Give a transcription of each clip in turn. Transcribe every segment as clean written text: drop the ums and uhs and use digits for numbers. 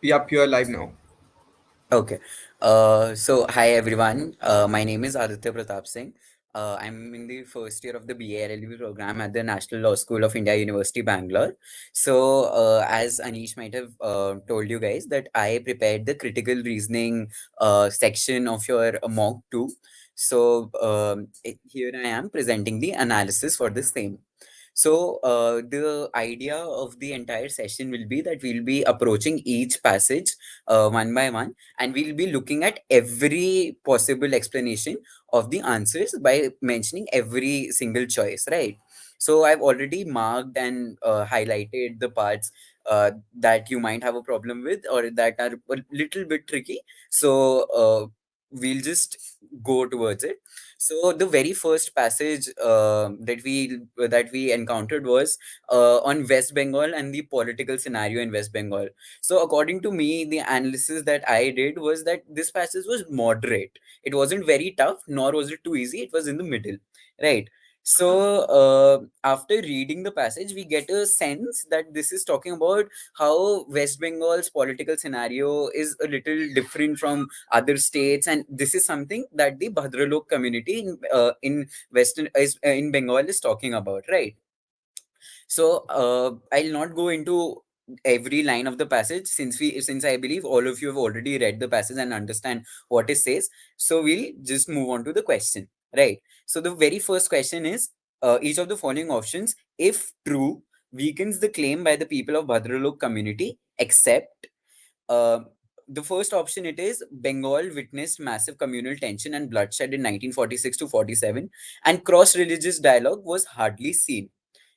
Yup, you are live now. Okay. So hi everyone. My name is Aditya Pratap Singh. I'm in the first year of the BA LLB program at the National Law School of India, University, Bangalore. So, as Anish might have told you guys, that I prepared the critical reasoning section of your mock too. So, here I am presenting the analysis for the same. So, the idea of the entire session will be that we'll be approaching each passage one by one, and we'll be looking at every possible explanation of the answers by mentioning every single choice, right? So I've already marked and highlighted the parts that you might have a problem with or that are a little bit tricky. So we'll just go towards it. So the very first passage that we encountered was on West Bengal and the political scenario in West Bengal. So according to me, the analysis that I did was that this passage was moderate. It wasn't very tough, nor was it too easy. It was in the middle, right? So after reading the passage, we get a sense that this is talking about how West Bengal's political scenario is a little different from other states, and this is something that the Bhadralok community in Western in Bengal is talking about, right? So I'll not go into every line of the passage since I believe all of you have already read the passage and understand what it says. So we'll just move on to the question, right? So the very first question is each of the following options, if true, weakens the claim by the people of Bhadralok community, except uh, the first option it is Bengal witnessed massive communal tension and bloodshed in 1946 to 47, and cross religious dialogue was hardly seen.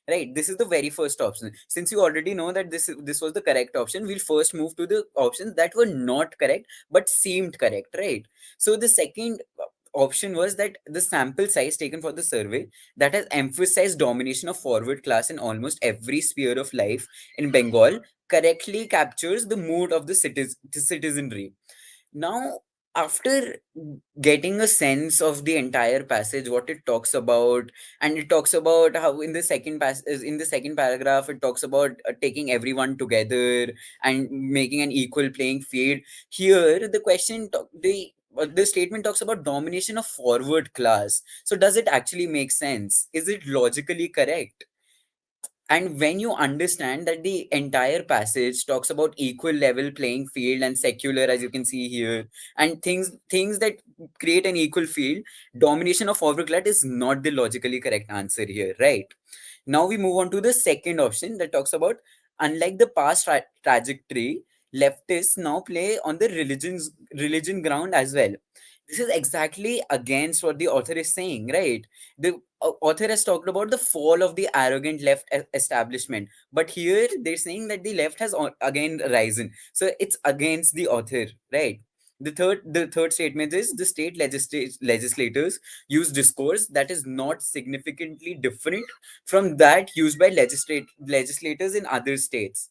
Right, this is the very first option. Since you already know that this was the correct option, we'll first move to the options that were not correct but seemed correct, right? So the second option was that the sample size taken for the survey that has emphasized domination of forward class in almost every sphere of life in Bengal correctly captures the mood of the citizenry. Now, after getting a sense of the entire passage, what it talks about, and it talks about how in the in the second paragraph, it talks about taking everyone together and making an equal playing field. Here, the statement talks about domination of forward class. So, does it actually make sense? Is it logically correct? And when you understand that the entire passage talks about equal level playing field and secular, as you can see here, and things that create an equal field, domination of overclad is not the logically correct answer here, right? Now we move on to the second option that talks about, unlike the past trajectory, leftists now play on the religion ground as well. This is exactly against what the author is saying, right? The author has talked about the fall of the arrogant left establishment, but here they're saying that the left has again risen. So it's against the author, right? The third statement is the state legislators use discourse that is not significantly different from that used by legislators in other states.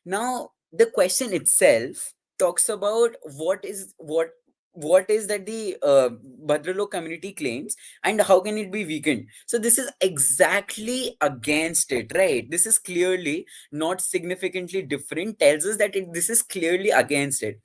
Now, the question itself talks about what is that the Bhadralok community claims and how can it be weakened. So this is exactly against it, right? This is clearly not significantly different, tells us that this is clearly against it.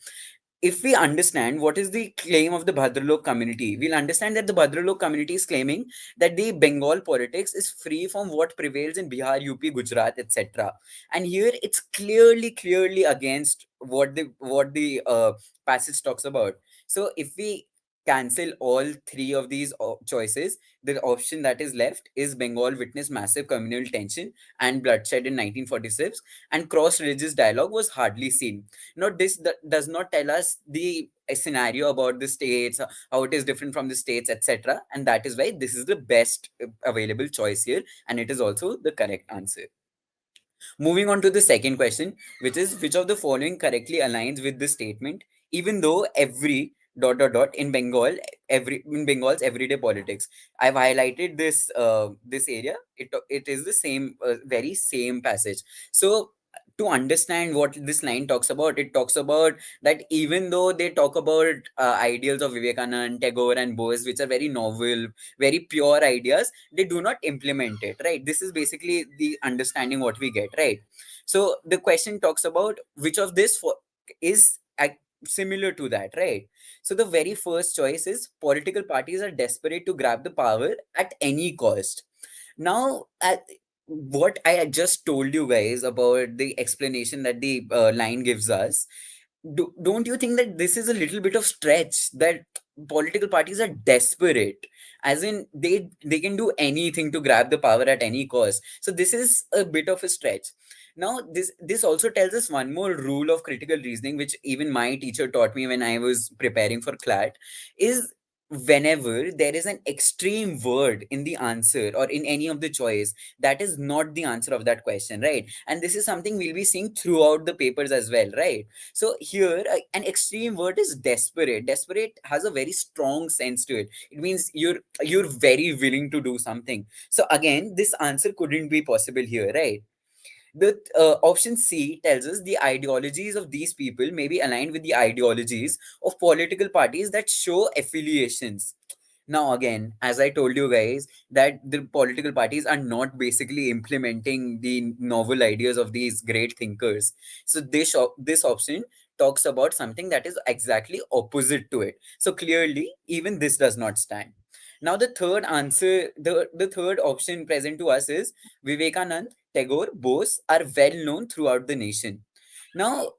If we understand what is the claim of the Bhadralok community, we'll understand that the Bhadralok community is claiming that the Bengal politics is free from what prevails in Bihar, UP, Gujarat, etc. And here it's clearly against what the passage talks about. So if we cancel all three of these choices, the option that is left is Bengal witnessed massive communal tension and bloodshed in 1946, and cross-religious dialogue was hardly seen. Now, this does not tell us the scenario about the states, how it is different from the states, etc. And that is why this is the best available choice here, and it is also the correct answer. Moving on to the second question, which is which of the following correctly aligns with this statement, even though every in Bengal's everyday politics. I've highlighted this area. It is the same very same passage. So to understand what this line talks about, it talks about that even though they talk about ideals of Vivekanand, Tagore, and Bose, which are very novel, very pure ideas, they do not implement it, right? This is basically the understanding what we get, right? So the question talks about which of this is similar to that, right? So the very first choice is political parties are desperate to grab the power at any cost. Now, what I had just told you guys about the explanation that the line gives us, don't you think that this is a little bit of stretch, that political parties are desperate, as in they can do anything to grab the power at any cost? So this is a bit of a stretch. Now this also tells us one more rule of critical reasoning, which even my teacher taught me when I was preparing for CLAT, is whenever there is an extreme word in the answer or in any of the choice, that is not the answer of that question, right? And this is something we'll be seeing throughout the papers as well, right? So here, an extreme word is desperate. Desperate has a very strong sense to it. It means you're very willing to do something. So again, this answer couldn't be possible here, right? The option C tells us the ideologies of these people may be aligned with the ideologies of political parties that show affiliations. Now, again, as I told you guys, that the political parties are not basically implementing the novel ideas of these great thinkers. So this option talks about something that is exactly opposite to it. So clearly, even this does not stand. Now, the third answer, the third option present to us is Vivekanand, Tagore, Bose are well known throughout the nation. Now,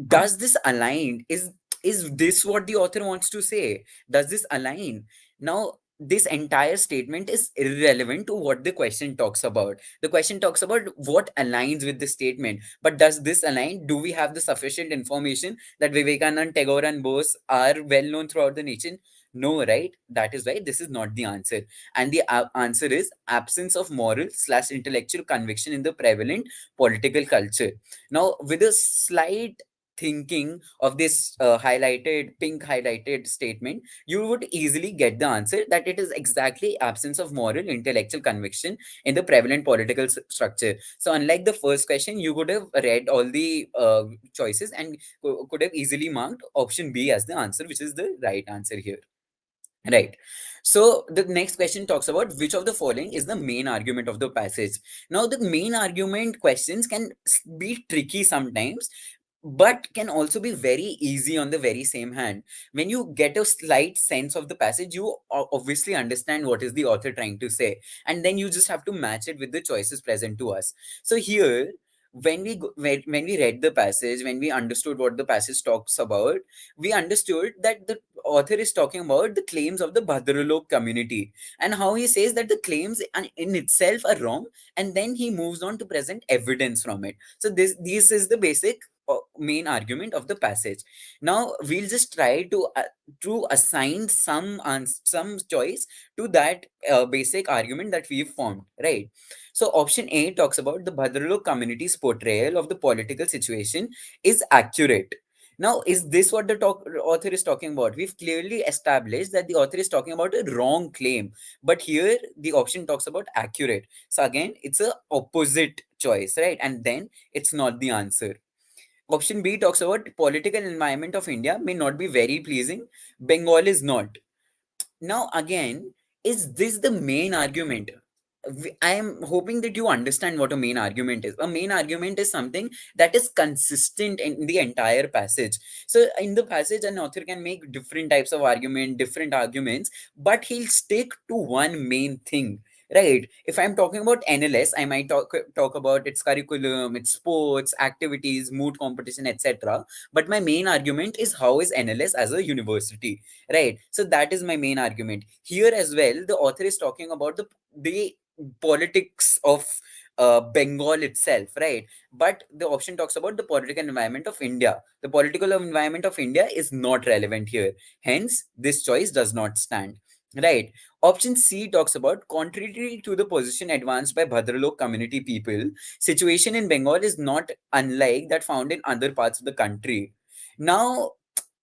does this align? Is this what the author wants to say? Does this align? Now, this entire statement is irrelevant to what the question talks about. The question talks about what aligns with the statement, but does this align? Do we have the sufficient information that Vivekanand, Tagore and Bose are well known throughout the nation? No, right? That is why this is not the answer. And the answer is absence of moral slash intellectual conviction in the prevalent political culture. Now, with a slight thinking of this pink highlighted statement, you would easily get the answer that it is exactly absence of moral intellectual conviction in the prevalent political structure. So unlike the first question, you could have read all the choices and could have easily marked option B as the answer, which is the right answer here. Right. So the next question talks about which of the following is the main argument of the passage. Now, the main argument questions can be tricky sometimes, but can also be very easy on the very same hand. When you get a slight sense of the passage, you obviously understand what is the author trying to say, and then you just have to match it with the choices present to us. So here, when we read the passage, when we understood what the passage talks about, we understood that the author is talking about the claims of the Bhadralok community and how he says that the claims in itself are wrong, and then he moves on to present evidence from it. So this is the basic main argument of the passage. Now we'll just try to assign some choice to that basic argument that we've formed, right? So option A talks about the Bhadralok community's portrayal of the political situation is accurate. Now, is this what the author is talking about? We've clearly established that the author is talking about a wrong claim, but here the option talks about accurate. So again, it's a opposite choice, right? And then it's not the answer. Option B talks about political environment of India may not be very pleasing. Bengal is not. Now, again, is this the main argument? I am hoping that you understand what a main argument is. A main argument is something that is consistent in the entire passage. So, in the passage, an author can make different types of different arguments, but he'll stick to one main thing. Right. If I'm talking about NLS, I might talk about its curriculum, its sports, activities, mood competition, etc. But my main argument is how is NLS as a university, right? So that is my main argument here as well. The author is talking about the politics of Bengal itself, right? But the option talks about the political environment of India. The political environment of India is not relevant here. Hence, this choice does not stand. Right. Option C talks about contrary to the position advanced by Bhadralok community people, situation in Bengal is not unlike that found in other parts of the country. Now,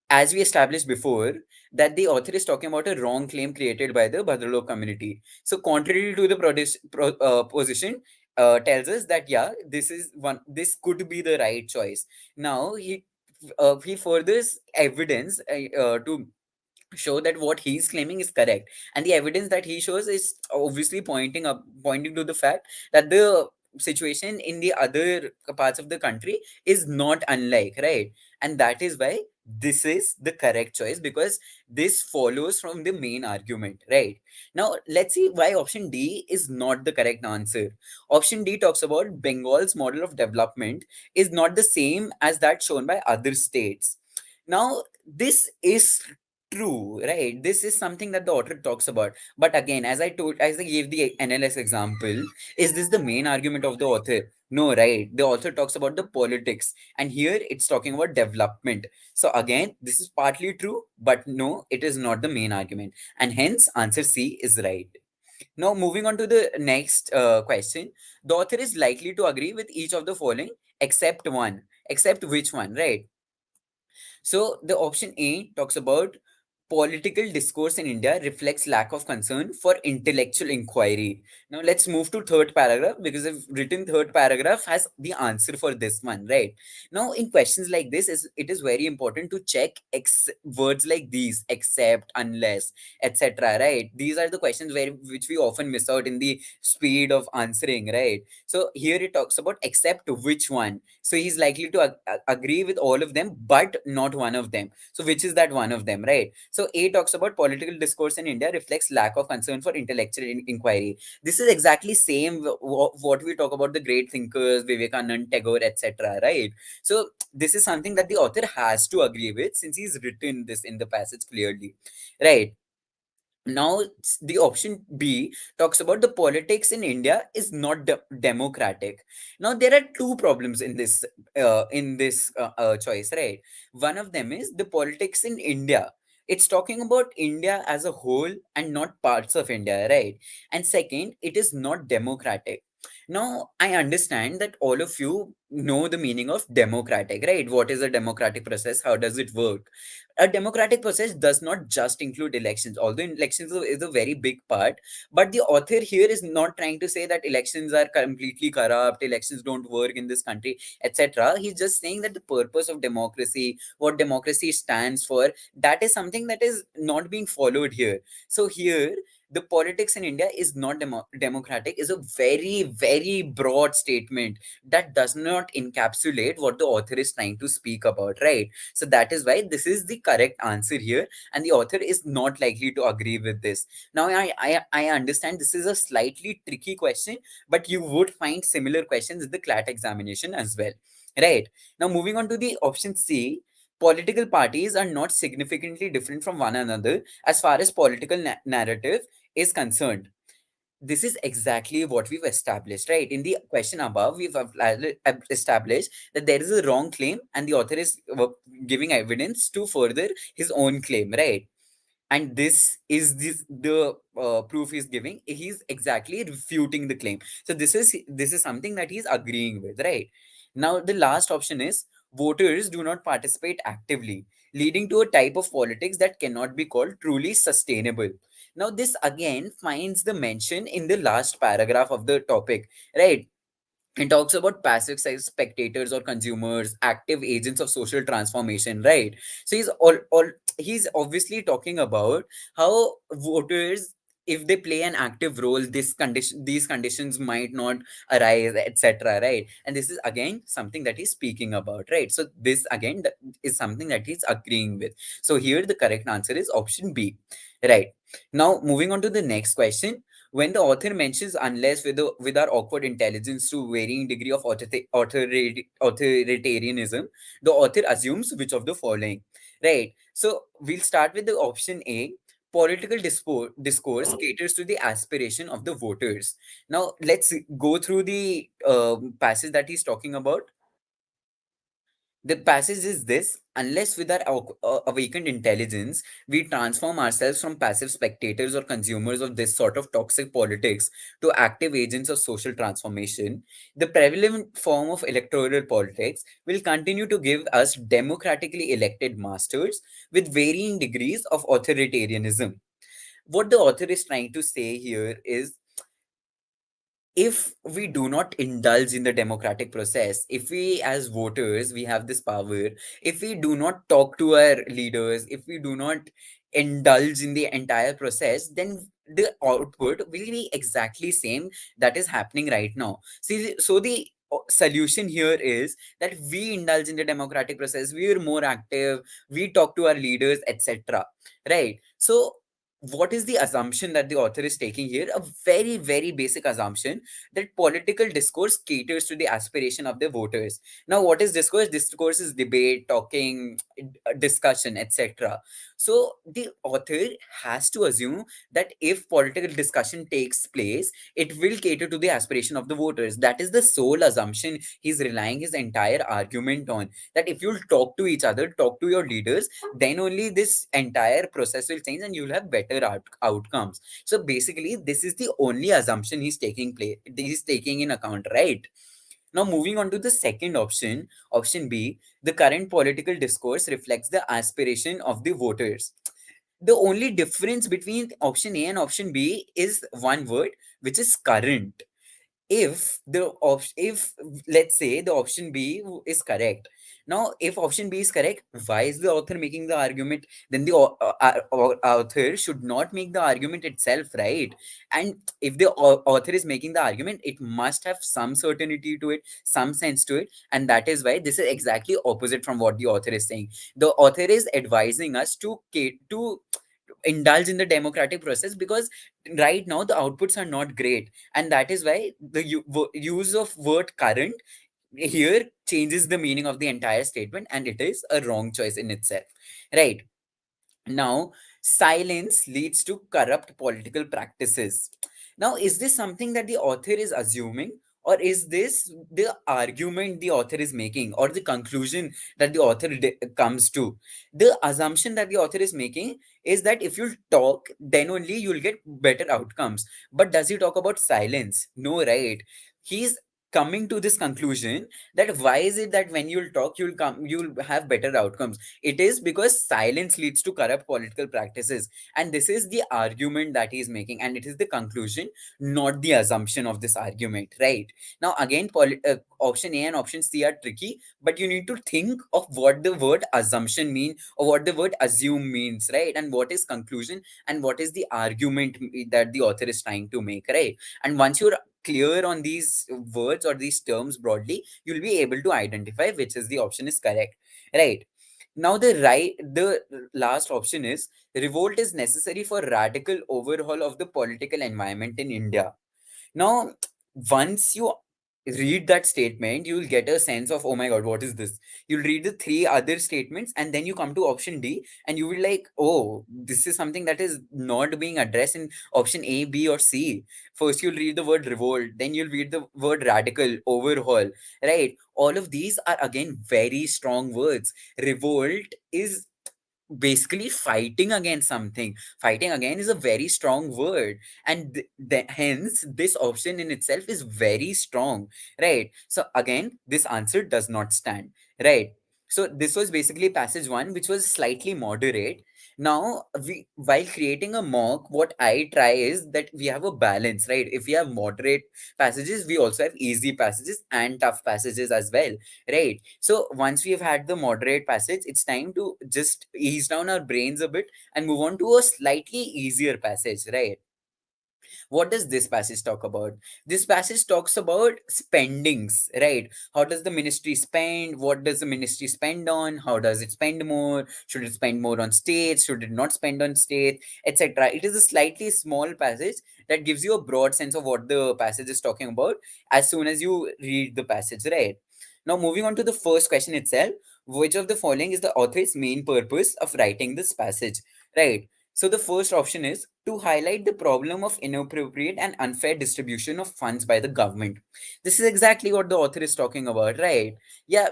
as we established before, that the author is talking about a wrong claim created by the Bhadralok community. So, contrary to the position, tells us that yeah, this is one. This could be the right choice. Now he furthers evidence to show that what he's claiming is correct, and the evidence that he shows is obviously pointing to the fact that the situation in the other parts of the country is not unlike, right? And that is why this is the correct choice, because this follows from the main argument, right? Now let's see why option D is not the correct answer. Option D talks about Bengal's model of development is not the same as that shown by other states. Now this is true, right? This is something that the author talks about. But again, as I gave the NLS example, is this the main argument of the author? No, right? The author talks about the politics, and here it's talking about development. So again, this is partly true, but no, it is not the main argument, and hence answer C is right. Now, moving on to the next question, the author is likely to agree with each of the following except one. Except which one, right? So the option A talks about political discourse in India reflects lack of concern for intellectual inquiry. Now let's move to third paragraph, because I've written third paragraph has the answer for this one, right? Now in questions like this, it is very important to check words like these, except, unless, etc. Right? These are the questions which we often miss out in the speed of answering, right? So here it talks about except which one. So he's likely to agree with all of them, but not one of them. So which is that one of them, right? So A talks about political discourse in India reflects lack of concern for intellectual inquiry. This is exactly same what we talk about the great thinkers, Vivekanand, Tagore, etc. Right? So this is something that the author has to agree with, since he's written this in the passage clearly, right? Now the option B talks about the politics in India is not democratic. Now there are two problems in this choice, right? One of them is the politics in India, it's talking about India as a whole and not parts of India, right? And second, it is not democratic. Now I understand that all of you know the meaning of democratic, right? What is a democratic process, how does it work? A democratic process does not just include elections, although elections is a very big part. But the author here is not trying to say that elections are completely corrupt, elections don't work in this country, etc. He's just saying that the purpose of democracy, what democracy stands for, that is something that is not being followed here. So here the politics in India is not democratic is a very, very broad statement that does not encapsulate what the author is trying to speak about, right? So that is why this is the correct answer here, and the author is not likely to agree with this. Now, I understand this is a slightly tricky question, but you would find similar questions in the CLAT examination as well, right? Now, moving on to the option C. Political parties are not significantly different from one another as far as political narrative is concerned. This is exactly what we've established, right? In the question above, we've established that there is a wrong claim and the author is giving evidence to further his own claim, right? And the proof he's giving, he's exactly refuting the claim. So this is something that he's agreeing with, right? Now the last option is voters do not participate actively, leading to a type of politics that cannot be called truly sustainable. Now this again finds the mention in the last paragraph of the topic, right? It talks about passive spectators or consumers, active agents of social transformation, right? So he's obviously talking about how voters, if they play an active role, these conditions might not arise, etc., right? And this is again something that he's speaking about, right? So this again is something that he's agreeing with. So here the correct answer is option B, right? Now moving on to the next question. When the author mentions unless with our awkward intelligence to varying degree of authoritarianism, the author assumes which of the following, right? So we'll start with the option A. Political discourse caters to the aspiration of the voters. Now let's go through the passage that he's talking about. The passage is this: unless with our awakened intelligence, we transform ourselves from passive spectators or consumers of this sort of toxic politics to active agents of social transformation, the prevalent form of electoral politics will continue to give us democratically elected masters with varying degrees of authoritarianism. What the author is trying to say here is, if we do not indulge in the democratic process, if we as voters we have this power, if we do not talk to our leaders, if we do not indulge in the entire process, then the output will be exactly same that is happening right now. See, so the solution here is that we indulge in the democratic process, we are more active, we talk to our leaders, etc. Right? So what is the assumption that the author is taking here? A very, very basic assumption that political discourse caters to the aspiration of the voters. Now, what is discourse? Discourse is debate, talking, discussion, etc. So the author has to assume that if political discussion takes place, it will cater to the aspiration of the voters. That is the sole assumption he's relying his entire argument on. That if you'll talk to each other, talk to your leaders, then only this entire process will change and you'll have better outcomes. So basically, this is the only assumption he's taking in account, right? Now, moving on to the second option, option B, the current political discourse reflects the aspiration of the voters. The only difference between option A and option B is one word, which is current. If let's say the option B is correct. Now, if option B is correct, why is the author making the argument? Then the author should not make the argument itself, right? And if the author is making the argument, it must have some certainty to it, some sense to it, and that is why this is exactly opposite from what the author is saying. The author is advising us to indulge in the democratic process because right now the outputs are not great, and that is why the use of word current here changes the meaning of the entire statement, and it is a wrong choice in itself, right? Now, silence leads to corrupt political practices. Now, is this something that the author is assuming, or is this the argument the author is making, or the conclusion that the author comes to? The assumption that the author is making is that if you talk, then only you'll get better outcomes. But does he talk about silence? No, right? He's coming to this conclusion that why is it that when you'll talk, you'll have better outcomes? It is because silence leads to corrupt political practices. And this is the argument that he is making. And it is the conclusion, not the assumption of this argument, right? Now, again, option A and option C are tricky, but you need to think of what the word assumption means or what the word assume means, right? And what is conclusion and what is the argument that the author is trying to make, right? And once you're clear on these words or these terms broadly, you'll be able to identify which is the option is correct, right? Now, the last option is revolt is necessary for radical overhaul of the political environment in India. Now, once you read that statement, you'll get a sense of, oh my God, what is this? You'll read the three other statements and then you come to option D and you will like, oh, this is something that is not being addressed in option A, B, or C. First, you'll read the word revolt, then you'll read the word radical, overhaul, right? All of these are again very strong words. Revolt is basically fighting against something. Fighting again is a very strong word, and hence this option in itself is very strong, right? So again, this answer does not stand, right? So this was basically passage one, which was slightly moderate. Now, we while creating a mock, what I try is that we have a balance, right? If we have moderate passages, we also have easy passages and tough passages as well, right? So once we've had the moderate passage, it's time to just ease down our brains a bit and move on to a slightly easier passage, right? What does this passage talk about? This passage talks about spendings, right? How does the ministry spend? What does the ministry spend on? How does it spend more? Should it spend more on states? Should it not spend on states, etc.? It is a slightly small passage that gives you a broad sense of what the passage is talking about as soon as you read the passage, right? Now, moving on to the first question itself, which of the following is the author's main purpose of writing this passage, right? So the first option is to highlight the problem of inappropriate and unfair distribution of funds by the government. This is exactly what the author is talking about, right? Yeah,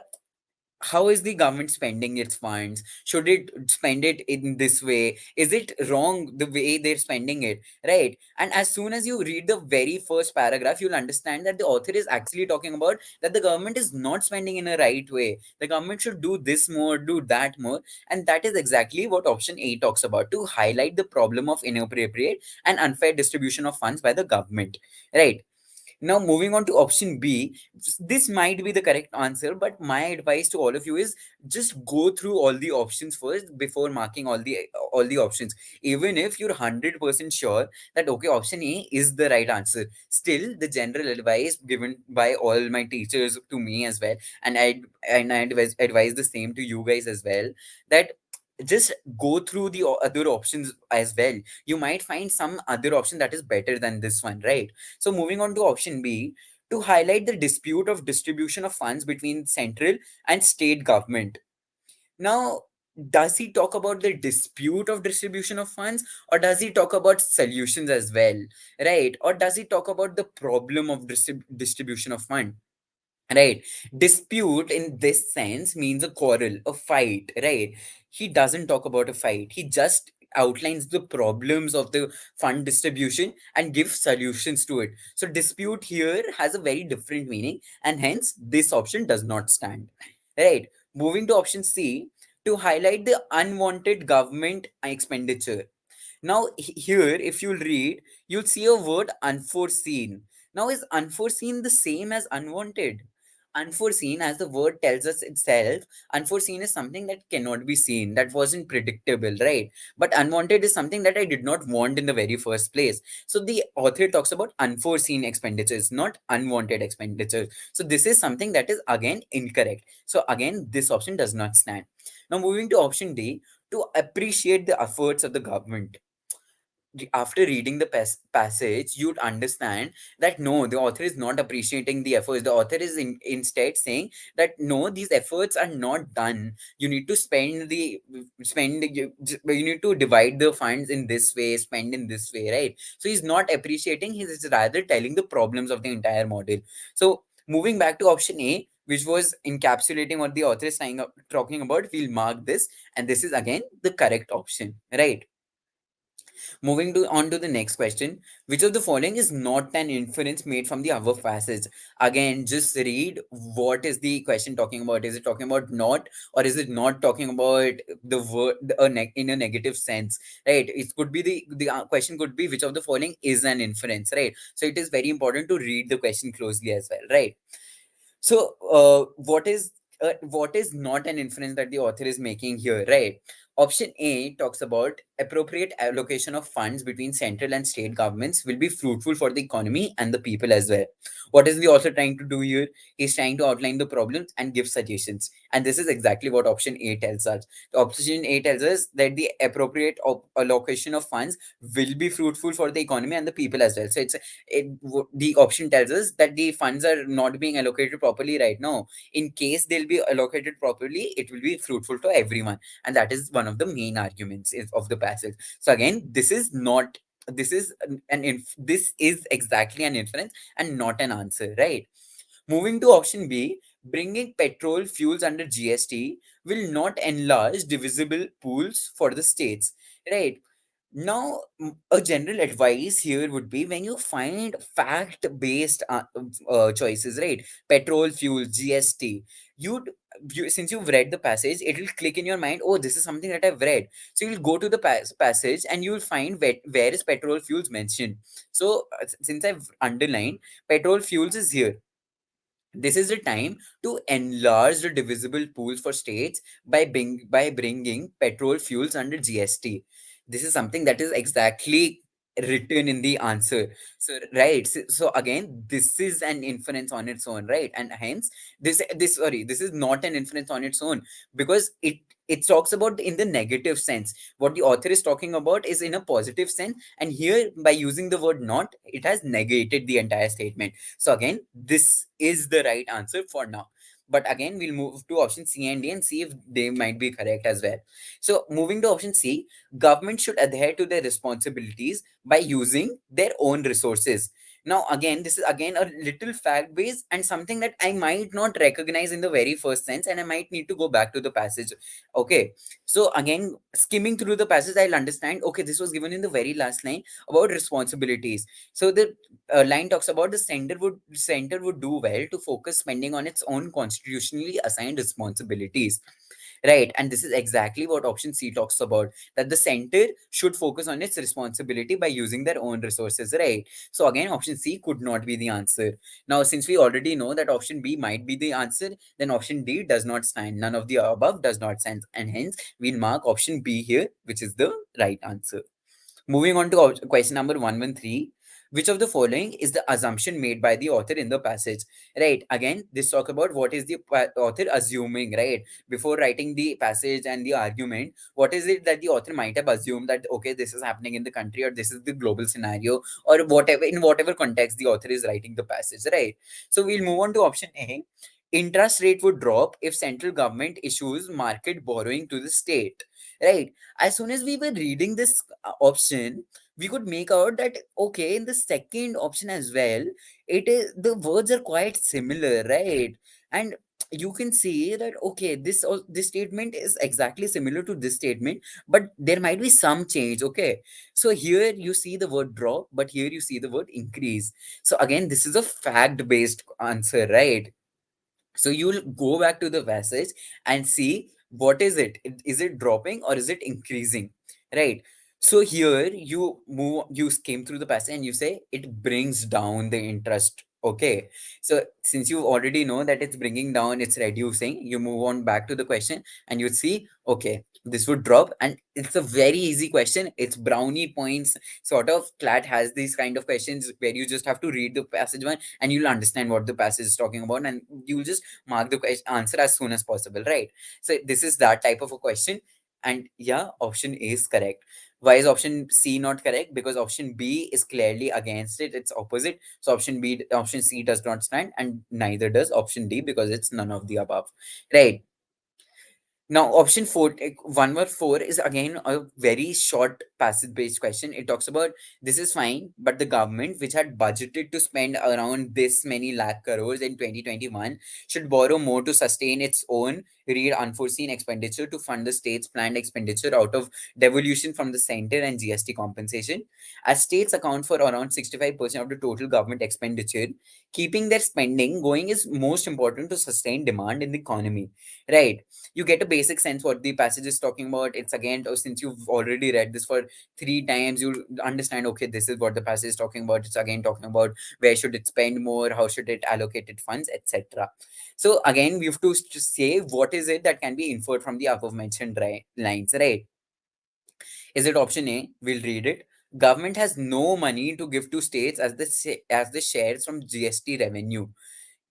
how is the government spending its funds? Should it spend it in this way? Is it wrong the way they're spending it, right? And as soon as you read the very first paragraph, you'll understand that the author is actually talking about that the government is not spending in a right way. The government should do this more, do that more. And that is exactly what option A talks about, to highlight the problem of inappropriate and unfair distribution of funds by the government, right? Now, moving on to option B, this might be the correct answer, but my advice to all of you is just go through all the options first before marking all the options. Even if you're 100% sure that okay, option A is the right answer, still the general advice given by all my teachers to me as well, and I advise the same to you guys as well, that just go through the other options as well. You might find some other option that is better than this one, right? So moving on to option B, to highlight the dispute of distribution of funds between central and state government. Now, does he talk about the dispute of distribution of funds, or does he talk about solutions as well, right? Or does he talk about the problem of distribution of fund? Right. Dispute in this sense means a quarrel, a fight, right? He doesn't talk about a fight. He just outlines the problems of the fund distribution and gives solutions to it. So dispute here has a very different meaning, and hence this option does not stand. Right. Moving to option C, to highlight the unwanted government expenditure. Now, here, if you'll read, you'll see a word unforeseen. Now, is unforeseen the same as unwanted? Unforeseen, as the word tells us itself, unforeseen is something that cannot be seen, that wasn't predictable, right? But unwanted is something that I did not want in the very first place. So the author talks about unforeseen expenditures, not unwanted expenditures. So this is something that is again incorrect. So again, this option does not stand. Now, moving to option D, to appreciate the efforts of the government. After reading the passage, you'd understand that no, the author is not appreciating the efforts. The author is instead saying that no, these efforts are not done. You need to you need to divide the funds in this way, spend in this way, right? So he's not appreciating, he's rather telling the problems of the entire model. So moving back to option A, which was encapsulating what the author is talking about, we'll mark this, and this is again the correct option, right? Moving on to the next question, which of the following is not an inference made from the above passage? Again, just read what is the question talking about. Is it talking about not, or is it not talking about the word in a negative sense, right? It could be the question could be which of the following is an inference, right? So it is very important to read the question closely as well, right? So, what is not an inference that the author is making here, right? Option A talks about appropriate allocation of funds between central and state governments will be fruitful for the economy and the people as well. What is the author trying to do here? He's trying to outline the problems and give suggestions, and this is exactly what option A tells us. The option A tells us that the appropriate allocation of funds will be fruitful for the economy and the people as well. So the option tells us that the funds are not being allocated properly right now. In case they'll be allocated properly, it will be fruitful to everyone, and that is one of the main arguments of the passage. So again, this is not, this is this is exactly an inference and not an answer, right? Moving to option B, bringing petrol fuels under GST will not enlarge divisible pools for the states, right? Now, a general advice here would be when you find fact based choices, right? Petrol, fuel, GST, you'd since you've read the passage, it will click in your mind, oh, this is something that I've read. So you'll go to the passage and you'll find where is petrol fuels mentioned. So, since I've underlined, petrol fuels is here. This is the time to enlarge the divisible pools for states by bringing petrol fuels under GST. This is something that is exactly written in the answer. So, right. So again, this is an inference on its own, right? And hence, this is not an inference on its own, because it talks about in the negative sense. What the author is talking about is in a positive sense, and here by using the word not, it has negated the entire statement. So again, this is the right answer for now. But again, we'll move to option C and D and see if they might be correct as well. So moving to option C, government should adhere to their responsibilities by using their own resources. Now again, this is again a little fact based and something that I might not recognize in the very first sense, and I might need to go back to the passage. Okay, so again, skimming through the passage, I'll understand, okay, this was given in the very last line about responsibilities. So the line talks about the center would do well to focus spending on its own constitutionally assigned responsibilities. right? And this is exactly what option C talks about, that the center should focus on its responsibility by using their own resources, right? So again, option C could not be the answer. Now, since we already know that option B might be the answer, then option D does not stand. None of the above does not stand, and hence we'll mark option B here, which is the right answer. Moving on to question number 113. Which of the following is the assumption made by the author in the passage? Right. Again, this talk about what is the author assuming, right? Before writing the passage and the argument, what is it that the author might have assumed that, okay, this is happening in the country, or this is the global scenario, or whatever, in whatever context the author is writing the passage, right? So we'll move on to option A. Interest rate would drop if central government issues market borrowing to the state, right? As soon as we were reading this option, we could make out that, okay, in the second option as well, it is, the words are quite similar, right? And you can see that, okay, this statement is exactly similar to this statement, but there might be some change, okay? So here you see the word drop, but here you see the word increase. So again, this is a fact based answer, right? So you'll go back to the passage and see what is it. Is it dropping or is it increasing? Right. So here you came through the passage and you say it brings down the interest. Okay. So since you already know that it's bringing down, it's reducing, you move on back to the question and you see, okay, this would drop. And it's a very easy question. It's brownie points sort of. CLAT has these kind of questions where you just have to read the passage one and you'll understand what the passage is talking about, and you'll just mark the answer as soon as possible, right? So this is that type of a question. And yeah, option A is correct. Why is option C not correct? Because option B is clearly against it, it's opposite. So option C does not stand, and neither does option D, because it's none of the above, right? Now, option four, 1 or 4 is again a very short passage based question. It talks about this is fine, but the government, which had budgeted to spend around this many lakh crores in 2021, should borrow more to sustain its own read unforeseen expenditure to fund the state's planned expenditure out of devolution from the center and GST compensation. As states account for around 65% of the total government expenditure, keeping their spending going is most important to sustain demand in the economy, right? You get a basic sense what the passage is talking about. It's again, since you've already read this for 3 times, you understand, okay, this is what the passage is talking about. It's again talking about where should it spend more, how should it allocate its funds, etc. So again, we have to say what is it that can be inferred from the above mentioned lines, right? Is it option A? We'll read it. Government has no money to give to states as the shares from GST revenue.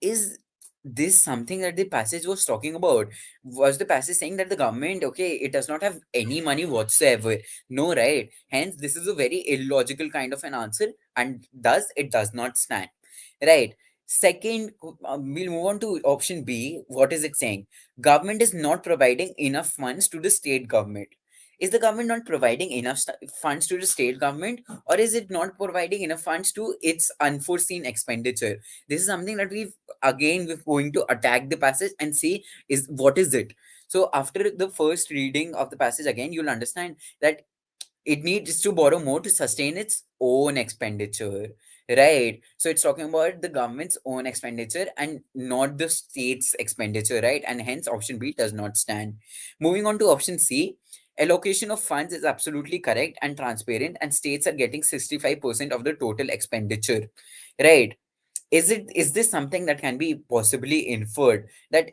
Is this something that the passage was talking about? Was the passage saying that the government, okay, it does not have any money whatsoever? No, right? Hence, this is a very illogical kind of an answer, and thus it does not stand, right? Second, we'll move on to option B. What is it saying? Government is not providing enough funds to the state government. Is the government not providing enough funds to the state government, or is it not providing enough funds to its unforeseen expenditure? This is something that we're going to attack the passage and see is what is it. So after the first reading of the passage, again you'll understand that it needs to borrow more to sustain its own expenditure, right? So it's talking about the government's own expenditure and not the state's expenditure, right? And hence option B does not stand. Moving on to option C. Allocation of funds is absolutely correct and transparent, and states are getting 65% of the total expenditure, right? Is this something that can be possibly inferred, that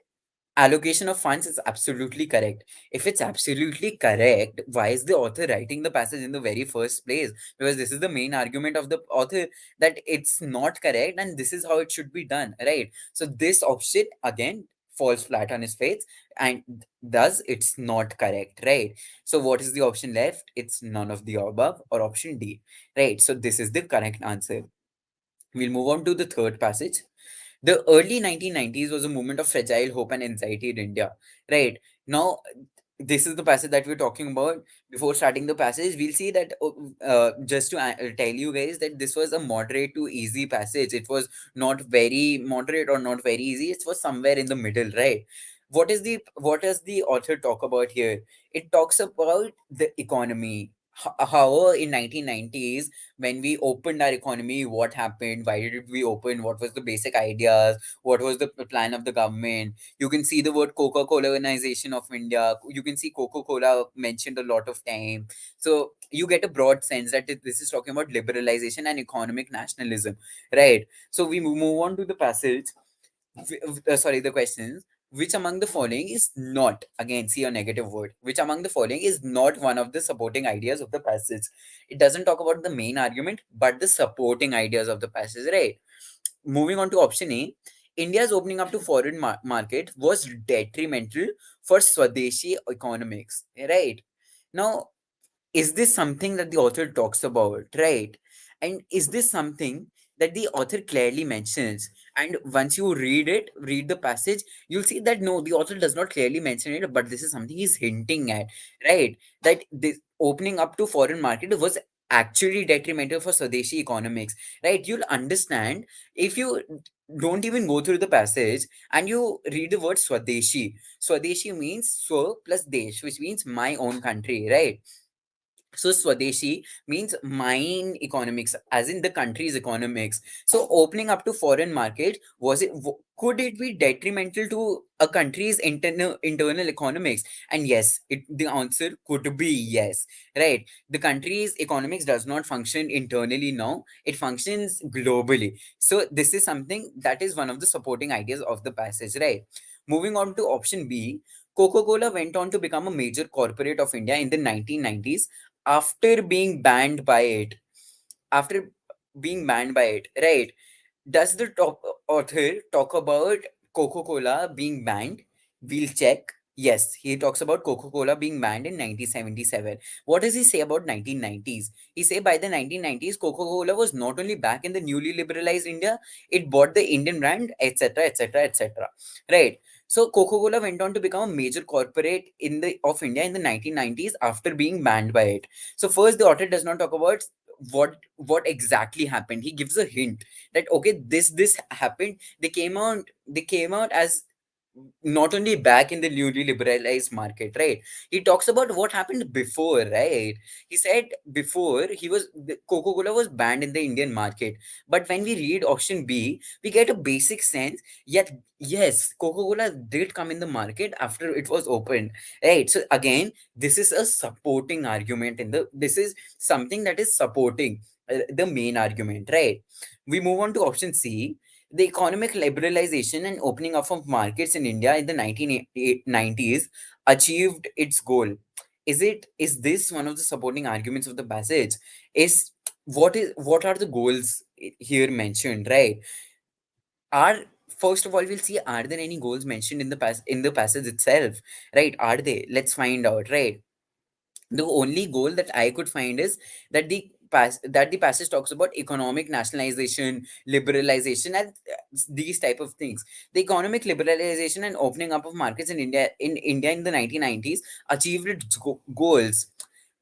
allocation of funds is absolutely correct? If it's absolutely correct, why is the author writing the passage in the very first place? Because this is the main argument of the author, that it's not correct and this is how it should be done, right? So this option again falls flat on his face, and thus it's not correct, right? So what is the option left? It's none of the above, or option D, right? So this is the correct answer. We'll move on to the third passage. The early 1990s was a moment of fragile hope and anxiety in India. Right. Now, this is the passage that we're talking about. Before starting the passage, we'll see that just to tell you guys that this was a moderate to easy passage. It was not very moderate or not very easy. It was somewhere in the middle, right? What does the author talk about here? It talks about the economy, However, in 1990s, when we opened our economy, what happened? Why did we open? What was the basic ideas? What was the plan of the government? You can see the word Coca-Cola of India. You can see Coca-Cola mentioned a lot of time. So you get a broad sense that this is talking about liberalization and economic nationalism, right? So we move on to the passage. Sorry, the questions. Which among the following is not, again, see a negative word, which among the following is not one of the supporting ideas of the passage? It doesn't talk about the main argument, but the supporting ideas of the passage, right? Moving on to option A, India's opening up to foreign market was detrimental for Swadeshi economics, right? Now, is this something that the author talks about, right? And is this something that the author clearly mentions? And once you read the passage, you'll see that no, the author does not clearly mention it, but this is something he's hinting at, right? That this opening up to foreign market was actually detrimental for Swadeshi economics, right? You'll understand if you don't even go through the passage and you read the word Swadeshi. Swadeshi means swa plus desh, which means my own country, right? So Swadeshi means mine economics, as in the country's economics. So opening up to foreign market, could it be detrimental to a country's internal economics? And yes, the answer could be yes. Right? The country's economics does not function internally now; it functions globally. So this is something that is one of the supporting ideas of the passage. Right? Moving on to option B, Coca-Cola went on to become a major corporate of India in the 1990s after being banned by it. After being banned by it, right? Does the author talk about Coca-Cola being banned? We'll check. Yes, he talks about Coca-Cola being banned in 1977. What does he say about 1990s? He say by the 1990s, Coca-Cola was not only back in the newly liberalized India, it bought the Indian brand, etc., etc., etc. Right. So Coca-Cola went on to become a major corporate in the of India in the 1990s after being banned by it. So first, the author does not talk about what exactly happened. He gives a hint that okay, this happened. They came out as not only back in the newly liberalized market, right? He talks about what happened before, right? He said before Coca-Cola was banned in the Indian market, but when we read option B, we get a basic sense. Yet yes, Coca-Cola did come in the market after it was opened, right? So again, this is a supporting argument this is something that is supporting the main argument, right? We move on to option C. The economic liberalization and opening up of markets in India in the 1990s achieved its goal. Is this one of the supporting arguments of the passage? Is what are the goals here mentioned, right? Are First of all, we'll see, are there any goals mentioned in the passage itself, right? Are they? Let's find out, right? The only goal that I could find is that the passage talks about economic nationalization, liberalization, and these type of things. The economic liberalization and opening up of markets in India in the 1990s achieved its goals.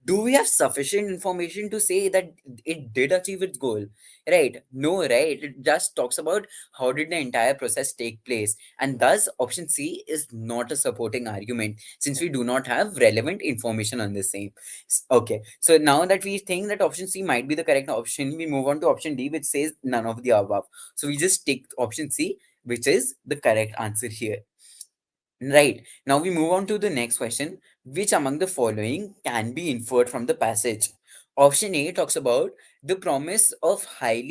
Do we have sufficient information to say that it did achieve its goal? Right? No, right? It just talks about how did the entire process take place, and thus option C is not a supporting argument since we do not have relevant information on the same. Okay, so now that we think that option C might be the correct option, we move on to option D, which says none of the above. So we just take option C, which is the correct answer here. Right. Now we move on to the next question. Which among the following can be inferred from the passage? Option A talks about the promise of high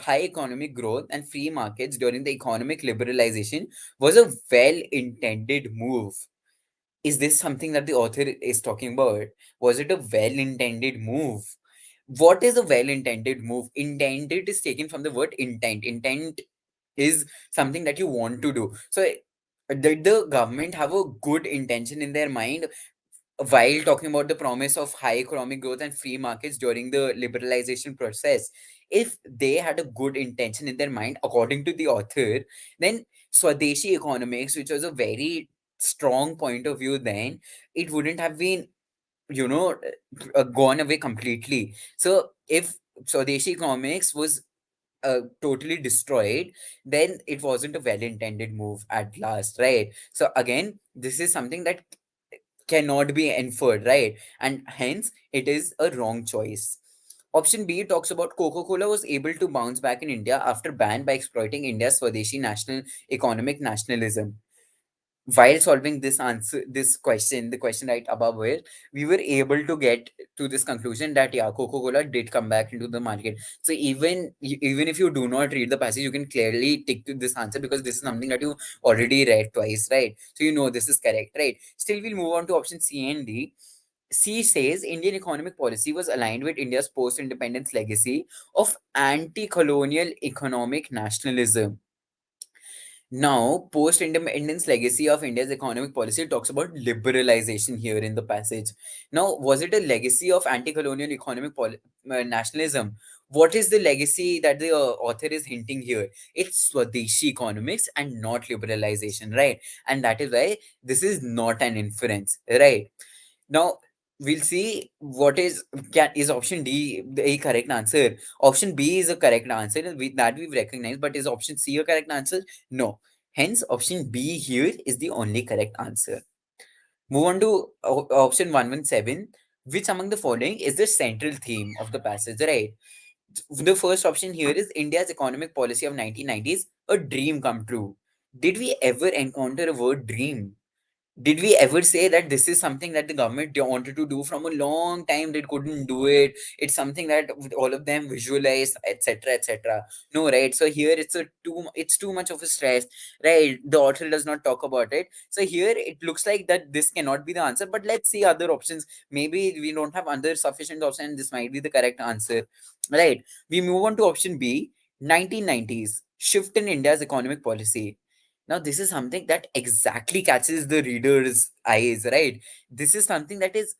economic growth and free markets during the economic liberalization was a well-intended move. Is this something that the author is talking about? Was it a well-intended move? What is a well-intended move? Intended is taken from the word intent. Intent is something that you want to do. So did the government have a good intention in their mind while talking about the promise of high economic growth and free markets during the liberalization process? If they had a good intention in their mind, according to the author, then Swadeshi economics, which was a very strong point of view then, it wouldn't have been, gone away completely. So if Swadeshi economics was totally destroyed, then it wasn't a well intended move at last, right? So again, this is something that cannot be inferred, right? And hence it is a wrong choice. Option B talks about Coca-Cola was able to bounce back in India after ban by exploiting India's Swadeshi national economic nationalism. While solving this question, the question right above it, we were able to get to this conclusion that yeah, Coca-Cola did come back into the market. So even if you do not read the passage, you can clearly tick to this answer because this is something that you already read twice, right? So you know this is correct, right? Still, we'll move on to option C and D. C says Indian economic policy was aligned with India's post-independence legacy of anti-colonial economic nationalism. Now, post-independence legacy of India's economic policy talks about liberalization here in the passage. Now, was it a legacy of anti-colonial economic nationalism? What is the legacy that the author is hinting here? It's Swadeshi economics and not liberalization, right? And that is why this is not an inference, right? Now, we'll see what is option D a correct answer. Option B is a correct answer that we've recognized, but is option C a correct answer? No. Hence, option B here is the only correct answer. Move on to option 117. Which among the following is the central theme of the passage, right? The first option here is India's economic policy of 1990s, a dream come true. Did we ever encounter a word dream? Did we ever say that this is something that the government wanted to do from a long time, they couldn't do it? It's something that all of them visualize, etc., etc. No, right? So here it's too much of a stress, right? The author does not talk about it. So here it looks like that this cannot be the answer, but let's see other options. Maybe we don't have other sufficient options, this might be the correct answer, right? We move on to option B. 1990s shift in India's economic policy. Now, this is something that exactly catches the reader's eyes, right? This is something that is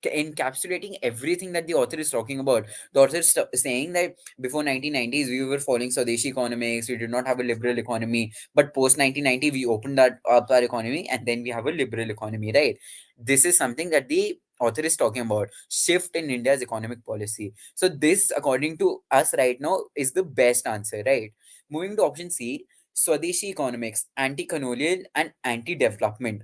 encapsulating everything that the author is talking about. The author is saying that before 1990s, we were following Swadeshi economics, we did not have a liberal economy, but post 1990, we opened that up our economy and then we have a liberal economy, right? This is something that the author is talking about, shift in India's economic policy. So this, according to us right now, is the best answer, right? Moving to option C, Swadeshi economics, anti-colonial and anti-development.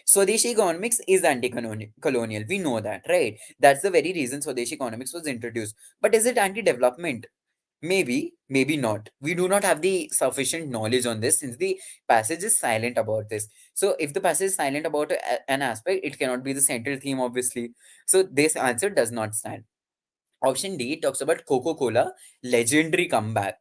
Swadeshi economics is anti-colonial. We know that, right? That's the very reason Swadeshi economics was introduced. But is it anti-development? Maybe, maybe not. We do not have the sufficient knowledge on this since the passage is silent about this. So if the passage is silent about an aspect, it cannot be the central theme, obviously. So this answer does not stand. Option D talks about Coca-Cola legendary comeback.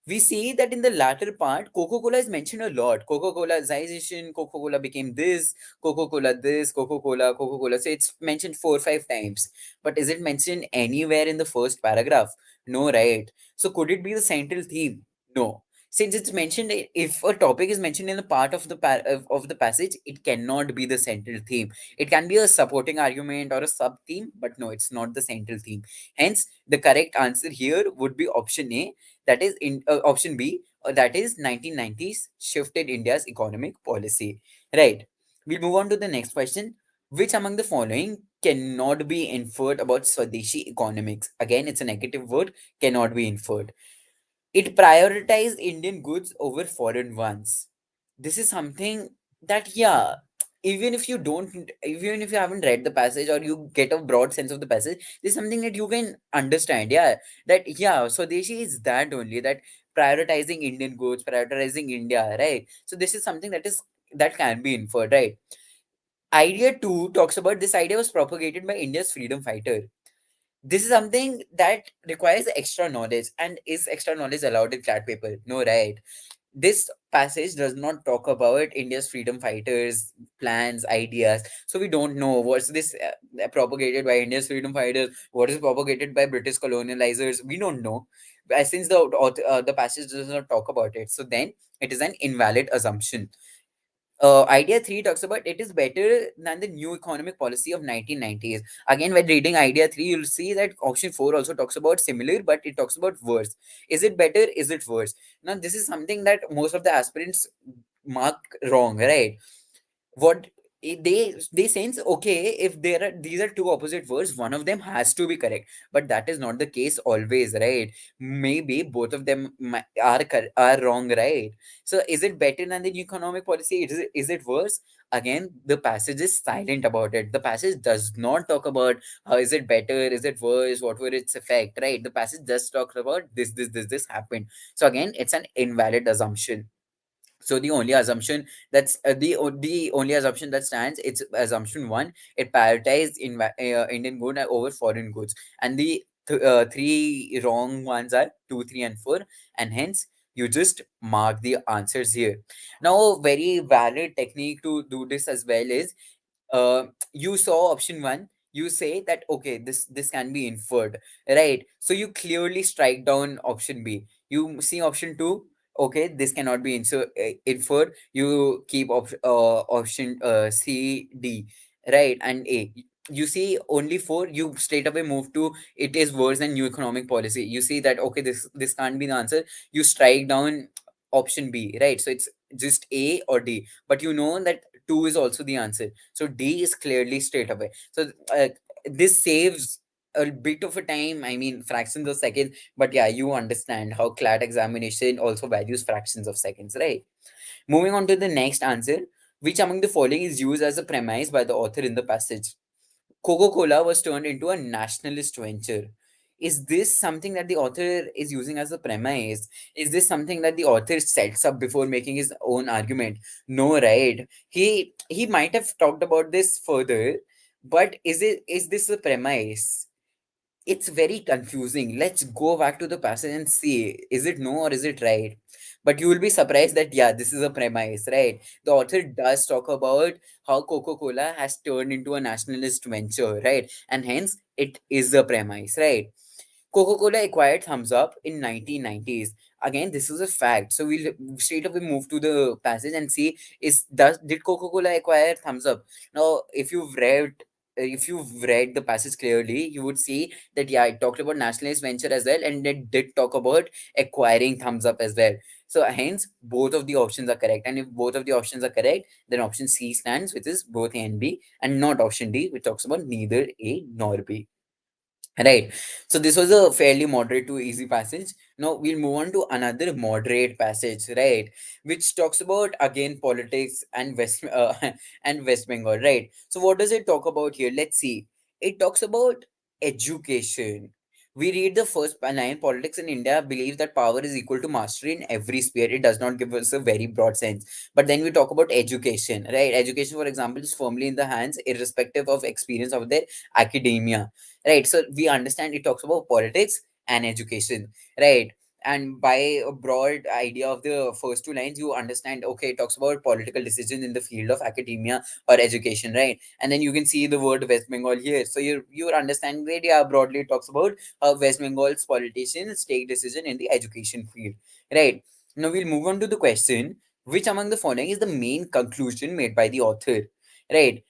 We see that in the latter part, Coca-Cola is mentioned a lot. Coca-Colaization, Coca-Cola became this, Coca-Cola, Coca-Cola. So it's mentioned 4 or 5 times. But is it mentioned anywhere in the first paragraph? No, right? So could it be the central theme? No. Since it's mentioned, if a topic is mentioned in a part of the of the passage, it cannot be the central theme. It can be a supporting argument or a sub theme, but no, it's not the central theme. Hence, the correct answer here would be option A, that is in option B, that is 1990s shifted India's economic policy, right? We'll move on to the next question. Which among the following cannot be inferred about Swadeshi economics? Again, it's a negative word, cannot be inferred. It prioritized Indian goods over foreign ones. This is something that, yeah, even if you haven't read the passage or you get a broad sense of the passage, this is something that you can understand. Yeah, that, yeah, Swadeshi is that only, that prioritizing Indian goods, prioritizing India, right? So this is something that can be inferred, right? Idea 2 talks about this idea was propagated by India's freedom fighter. This is something that requires extra knowledge. And is extra knowledge allowed in CLAT paper? No, right? This passage does not talk about India's freedom fighters, plans, ideas. So we don't know what's this propagated by India's freedom fighters, what is propagated by British colonizers. We don't know. Since the passage does not talk about it, so then it is an invalid assumption. Idea 3 talks about it is better than the new economic policy of 1990s. Again, when reading idea 3, you'll see that option 4 also talks about similar, but it talks about worse. Is it better? Is it worse? Now, this is something that most of the aspirants mark wrong, right? What they sense, okay, if there are these are two opposite words, one of them has to be correct, but that is not the case always, right? Maybe both of them are wrong, right? So is it better than the economic policy? Is it worse? Again, the passage is silent about it. The passage does not talk about how is it better, is it worse, what were its effect, right? The passage just talks about this happened. So again, it's an invalid assumption. So the only assumption the only assumption that stands, it's assumption one. It prioritizes Indian good over foreign goods, and the three wrong ones are 2, 3, and 4, and hence you just mark the answers here. Now, very valid technique to do this as well is, you saw option one, you say that okay, this can be inferred, right? So you clearly strike down option B. You see option two, okay, this cannot be inferred, you keep option C, D, right, and A. You see only four, you straight away move to it is worse than new economic policy. You see that okay, this can't be the answer, you strike down option B, right? So it's just A or D, but you know that 2 is also the answer. So D is clearly straight away. So this saves a bit of a time, I mean fractions of seconds, but yeah, you understand how CLAT examination also values fractions of seconds, right? Moving on to the next answer, which among the following is used as a premise by the author in the passage? Coca-Cola was turned into a nationalist venture. Is this something that the author is using as a premise? Is this something that the author sets up before making his own argument? No, right? He might have talked about this further, but is this a premise? It's very confusing. Let's go back to the passage and see, is it no or is it right? But you will be surprised that yeah, this is a premise, right? The author does talk about how Coca-Cola has turned into a nationalist venture, right? And hence it is a premise, right? Coca-Cola acquired Thumbs Up in 1990s. Again, this is a fact. So we'll straight away move to the passage and see, is does did Coca-Cola acquire Thumbs Up? Now, if you've read the passage clearly, you would see that yeah, it talked about nationalist venture as well, and it did talk about acquiring Thumbs Up as well. So hence, both of the options are correct. And if both of the options are correct, then option C stands, which is both A and B, and not option D, which talks about neither A nor B. Right. So this was a fairly moderate to easy passage. Now we'll move on to another moderate passage, right, which talks about again politics and West and West Bengal, right? So what does it talk about here? Let's see. It talks about education. We read the first line: politics in India believes that power is equal to mastery in every sphere. It does not give us a very broad sense. But then we talk about education, right? Education, for example, is firmly in the hands, irrespective of experience of their academia, right? So we understand it talks about politics and education, right? And by a broad idea of the first two lines, you understand, okay, it talks about political decisions in the field of academia or education, right? And then you can see the word West Bengal here, so you're understanding that yeah, broadly it talks about how West Bengal's politicians take decision in the education field, right? Now we'll move on to the question: which among the following is the main conclusion made by the author, right?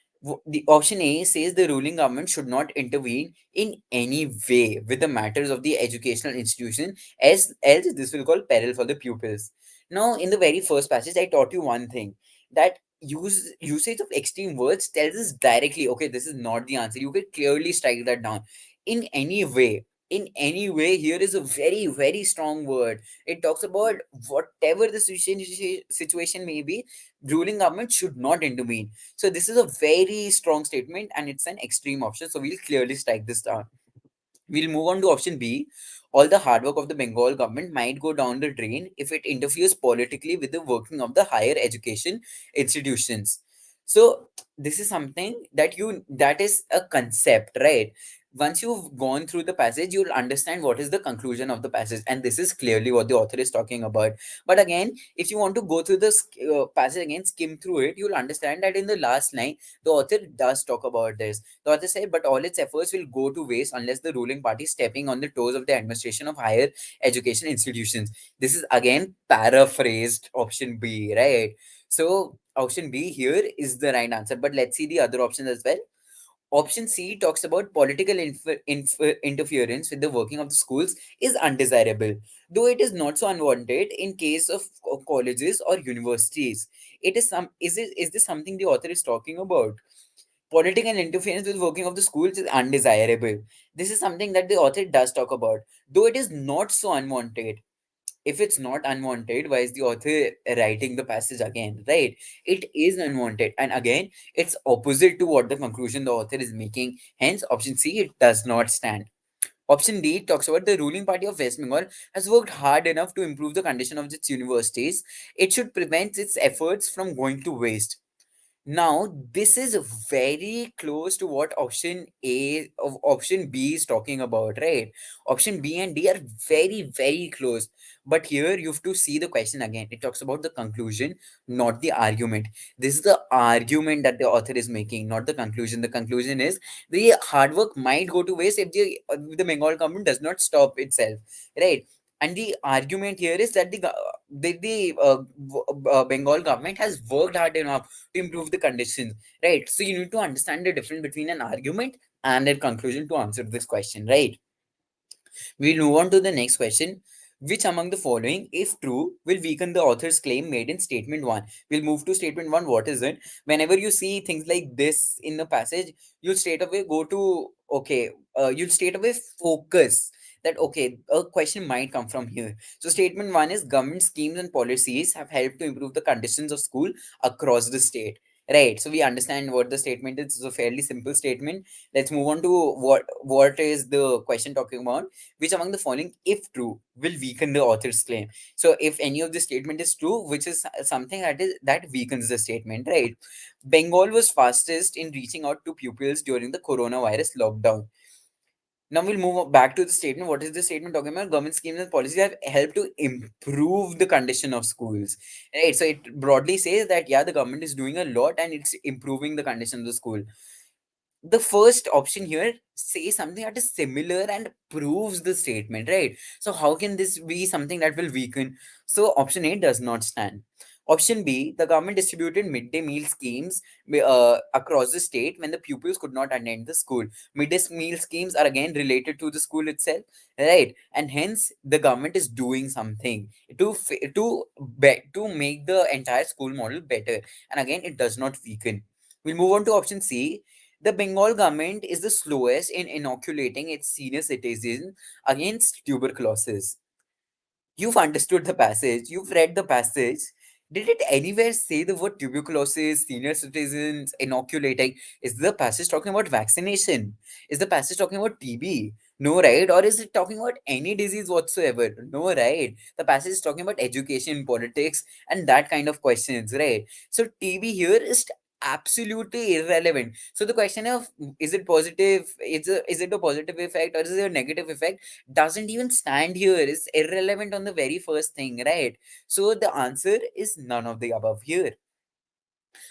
The option A says the ruling government should not intervene in any way with the matters of the educational institution, as else this will call peril for the pupils. Now, in the very first passage, I taught you one thing, that usage of extreme words tells us directly, okay, this is not the answer. You could clearly strike that down. In any way, in any way, here is a very, very strong word. It talks about whatever the situation may be, ruling government should not intervene. So this is a very strong statement and it's an extreme option. So we'll clearly strike this down. We'll move on to option B. All the hard work of the Bengal government might go down the drain if it interferes politically with the working of the higher education institutions. So this is something that is a concept, right? Once you've gone through the passage, you'll understand what is the conclusion of the passage, and this is clearly what the author is talking about. But again, if you want to go through this passage again, skim through it, you'll understand that in the last line, the author does talk about this. The author said, but all its efforts will go to waste unless the ruling party is stepping on the toes of the administration of higher education institutions. This is again paraphrased option B, right? So option B here is the right answer. But let's see the other options as well. Option C talks about political interference with the working of the schools is undesirable, though it is not so unwanted in case of colleges or universities. It is some is this something the author is talking about? Political interference with working of the schools is undesirable. This is something that the author does talk about, though it is not so unwanted. If it's not unwanted, why is the author writing the passage again, right? It is unwanted, and again, it's opposite to what the conclusion the author is making. Hence, option C, it does not stand. Option D talks about the ruling party of West Bengal has worked hard enough to improve the condition of its universities. It should prevent its efforts from going to waste. Now, this is very close to what option A of option B is talking about, right? Option B and D are very, very close. But here you have to see the question again. It talks about the conclusion, not the argument. This is the argument that the author is making, not the conclusion. The conclusion is the hard work might go to waste if the Bengal government does not stop itself, right? And the argument here is that the Bengal government has worked hard enough to improve the conditions, right? So you need to understand the difference between an argument and a conclusion to answer this question, right? We'll move on to the next question. Which among the following, if true, will weaken the author's claim made in statement 1? We'll move to statement 1. What is it? Whenever you see things like this in the passage, you'll straight away go to, okay, you'll straight away focus that, okay, a question might come from here. So, statement 1 is government schemes and policies have helped to improve the conditions of school across the state. Right. So, we understand what the statement is. It's a fairly simple statement. Let's move on to what is the question talking about. Which among the following, if true, will weaken the author's claim? So if any of the statement is true, which is something that weakens the statement, right? Bengal was fastest in reaching out to pupils during the coronavirus lockdown. Now we'll move back to the statement. What is the statement talking about? Government schemes and policies have helped to improve the condition of schools. Right. So it broadly says that yeah, the government is doing a lot and it's improving the condition of the school. The first option here says something that is similar and proves the statement, right? So how can this be something that will weaken? So option A does not stand. Option B, the government distributed midday meal schemes across the state when the pupils could not attend the school. Midday meal schemes are again related to the school itself, right? And hence the government is doing something to make the entire school model better. And again, it does not weaken. We'll move on to option C. The Bengal government is the slowest in inoculating its senior citizens against tuberculosis. You've understood the passage, you've read the passage. Did it anywhere say the word tuberculosis, senior citizens, inoculating? Is the passage talking about vaccination? Is the passage talking about TB? No, right? Or is it talking about any disease whatsoever? No, right? The passage is talking about education, politics, and that kind of questions, right? So TB here is absolutely irrelevant. So the question of is it positive, is it a positive effect or is it a negative effect, doesn't even stand here. It's irrelevant on the very first thing, right? So the answer is none of the above here.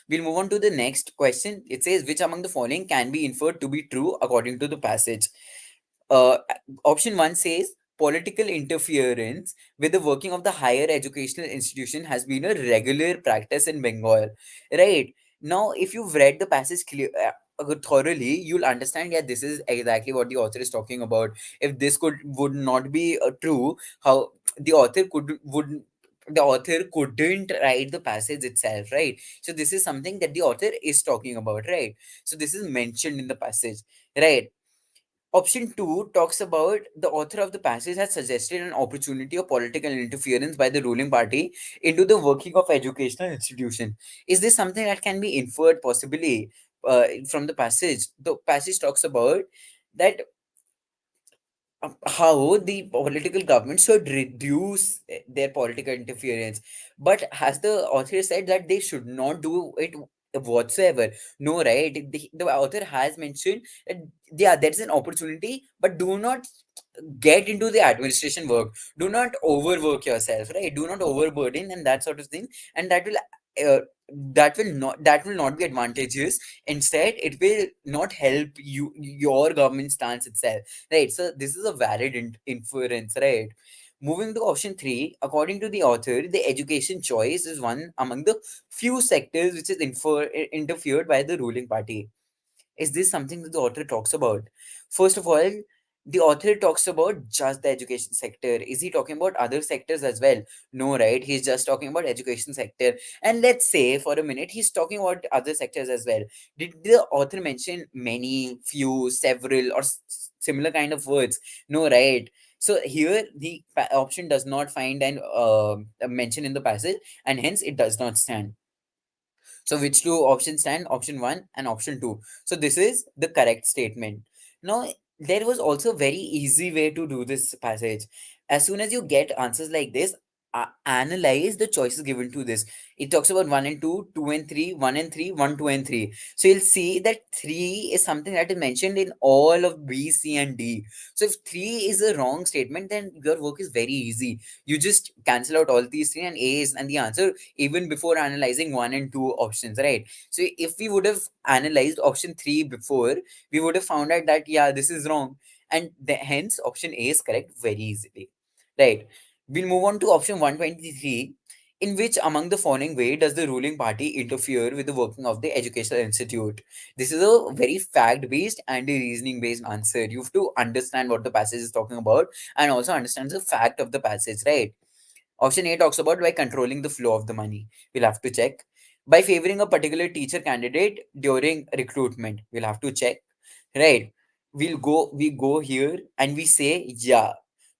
We'll move on to the next question. It says, which among the following can be inferred to be true according to the passage? uh, Option 1 says political interference with the working of the higher educational institution has been a regular practice in Bengal, right? Now if you've read the passage thoroughly, you'll understand, yeah, this is exactly what the author is talking about. If this would not be true, how the author couldn't write the passage itself, right? So this is something that the author is talking about, right? So this is mentioned in the passage, right? Option 2 talks about the author of the passage has suggested an opportunity of political interference by the ruling party into the working of educational institution. Is this something that can be inferred possibly from the passage? The passage talks about that how the political government should reduce their political interference. But has the author said that they should not do it whatsoever? No, right? The author has mentioned that yeah, there's an opportunity, but do not get into the administration work. Do not overwork yourself, right? Do not overburden and that sort of thing. And uh, that will not be advantageous. Instead, it will not help your government stance itself, right? So this is a valid inference, right? Moving to option 3, according to the author, the education choice is one among the few sectors which is interfered by the ruling party. Is this something that the author talks about? First of all, the author talks about just the education sector. Is he talking about other sectors as well? No, right? He's just talking about education sector. And let's say for a minute he's talking about other sectors as well. Did the author mention many, few, several, or similar kind of words? No, right? So here the option does not find an a mention in the passage, and hence it does not stand. So which two options stand? Option one and option two. So this is the correct statement. Now there was also a very easy way to do this passage. As soon as you get answers like this, analyze the choices given to this. It talks about 1 and 2, 2 and 3, 1 and 3, 1, 2 and 3. So you'll see that 3 is something that is mentioned in all of B, C, and D. So if 3 is a wrong statement, then your work is very easy. You just cancel out all these 3 and A is and the answer even before analyzing 1 and 2 options, right? So if we would have analyzed option 3 before, we would have found out that yeah, this is wrong, and hence option A is correct very easily, right? We'll move on to option 123. In which among the following way does the ruling party interfere with the working of the educational institute? This is a very fact-based and a reasoning-based answer. You have to understand what the passage is talking about and also understand the fact of the passage, right? Option A talks about by controlling the flow of the money. We'll have to check. By favoring a particular teacher candidate during recruitment. We'll have to check. Right. We go here and we say, yeah,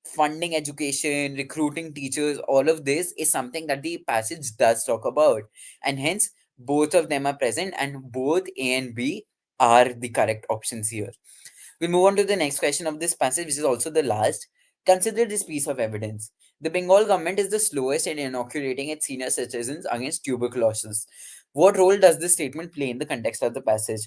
funding education, recruiting teachers, all of this is something that the passage does talk about. And hence, both of them are present and both A and B are the correct options here. We'll move on to the next question of this passage, which is also the last. Consider this piece of evidence. The Bengal government is the slowest in inoculating its senior citizens against tuberculosis. What role does this statement play in the context of the passage?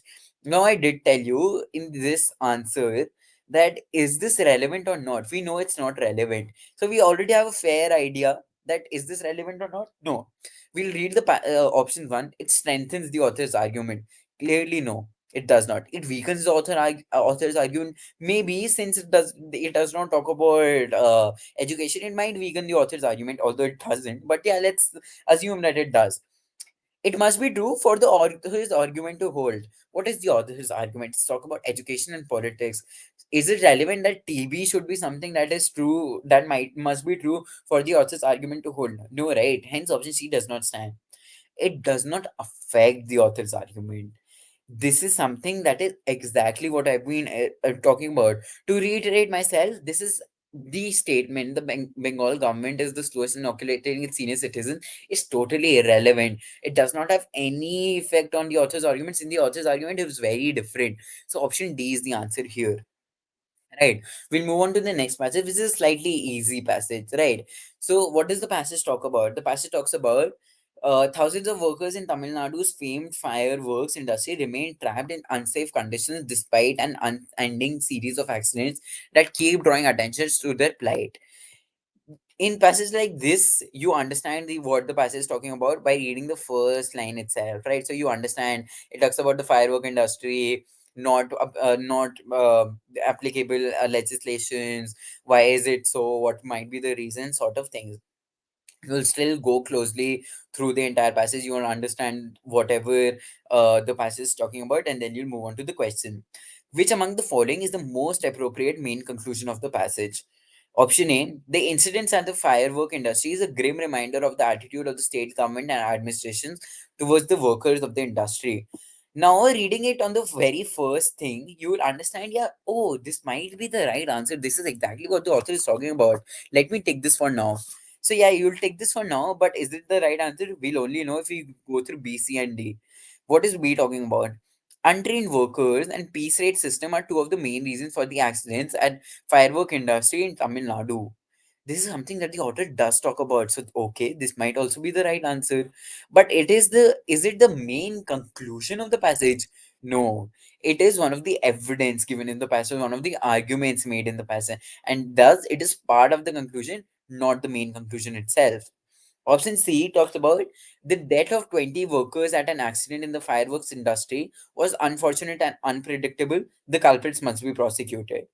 Now, I did tell you in this answer that is this relevant or not? We know it's not relevant. So, we already have a fair idea that is this relevant or not? No. We'll read the option one. It strengthens the author's argument. Clearly, no. It does not. It weakens the author's argument. Maybe since it does not talk about education, it might weaken the author's argument, although it doesn't. But yeah, let's assume that it does. It must be true for the author's argument to hold. What is the author's argument? Let's talk about education and politics. Is it relevant that TB should be something that is true, that might must be true for the author's argument to hold? No, right? Hence, option C does not stand. It does not affect the author's argument. This is something that is exactly what I've been talking about. To reiterate myself, this is the statement: the Bengal government is the slowest in inoculating its senior citizens is totally irrelevant. It does not have any effect on the author's arguments. In the author's argument, it was very different. So option D is the answer here. Right. We'll move on to the next passage, which is a slightly easy passage, right? So, what does the passage talk about? The passage talks about thousands of workers in Tamil Nadu's famed fireworks industry remain trapped in unsafe conditions despite an unending series of accidents that keep drawing attention to their plight. In passages like this, you understand the what the passage is talking about by reading the first line itself, right? So you understand it talks about the firework industry, not applicable legislations. Why is it so? What might be the reason? Sort of things. You'll still go closely through the entire passage. You will understand whatever the passage is talking about, and then you'll move on to the question. Which among the following is the most appropriate main conclusion of the passage? Option A: the incidents at the firework industry is a grim reminder of the attitude of the state government and administrations towards the workers of the industry. Now, reading it on the very first thing, you will understand, yeah, oh, this might be the right answer. This is exactly what the author is talking about. Let me take this for now. So, yeah, you'll take this for now, but is it the right answer? We'll only know if we go through B, C, and D. What is B talking about? Untrained workers and piece rate system are two of the main reasons for the accidents at firework industry in Tamil Nadu. This is something that the author does talk about. So okay, this might also be the right answer. But is it the main conclusion of the passage? No. It is one of the evidence given in the passage, one of the arguments made in the passage. And thus it is part of the conclusion, not the main conclusion itself. Option C talks about the death of 20 workers at an accident in the fireworks industry was unfortunate and unpredictable. The culprits must be prosecuted.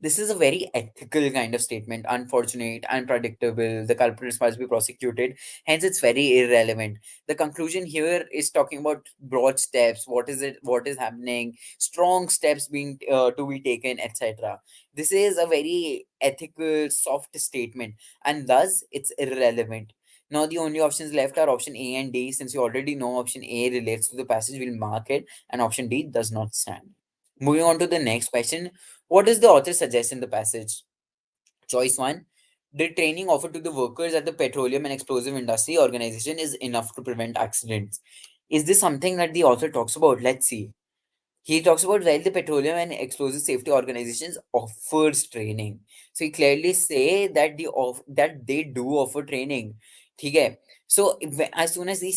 This is a very ethical kind of statement. Unfortunate, unpredictable, the culprits must be prosecuted. Hence, it's very irrelevant. The conclusion here is talking about broad steps. What is it? What is happening? Strong steps being to be taken, etc. This is a very ethical, soft statement, and thus it's irrelevant. Now, the only options left are option A and D. Since you already know option A relates to the passage, we'll mark it, and option D does not stand. Moving on to the next question. What does the author suggest in the passage? Choice 1. The training offered to the workers at the Petroleum and Explosive Industry Organization is enough to prevent accidents. Is this something that the author talks about? Let's see. He talks about while the Petroleum and Explosive Safety Organizations offers training. So he clearly say that that they do offer training. ठीक है? So as soon as he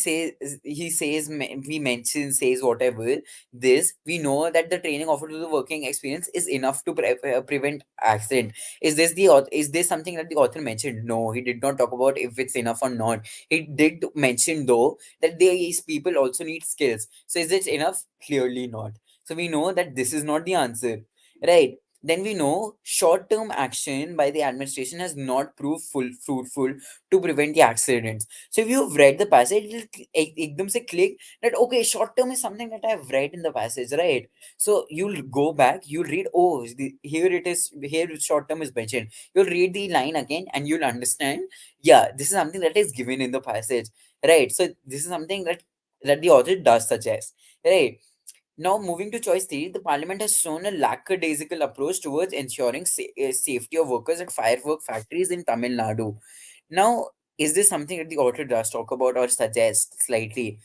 mentions says whatever this, we know that the training offered to the working experience is enough to prevent accident. Is this something that the author mentioned? No, he did not talk about if it's enough or not. He did mention though that these people also need skills. So is it enough? Clearly not. So we know that this is not the answer, right? Then we know short-term action by the administration has not proved fruitful to prevent the accidents. So if you've read the passage, it'll say click that okay, short-term is something that I've read in the passage, right? So you'll go back, you'll read, oh, here it is, here short-term is mentioned. You'll read the line again and you'll understand, yeah, this is something that is given in the passage, right? So this is something that the author does suggest, right? Now, moving to choice three, the parliament has shown a lackadaisical approach towards ensuring safety of workers at firework factories in Tamil Nadu. Now, is this something that the author does talk about or suggest slightly?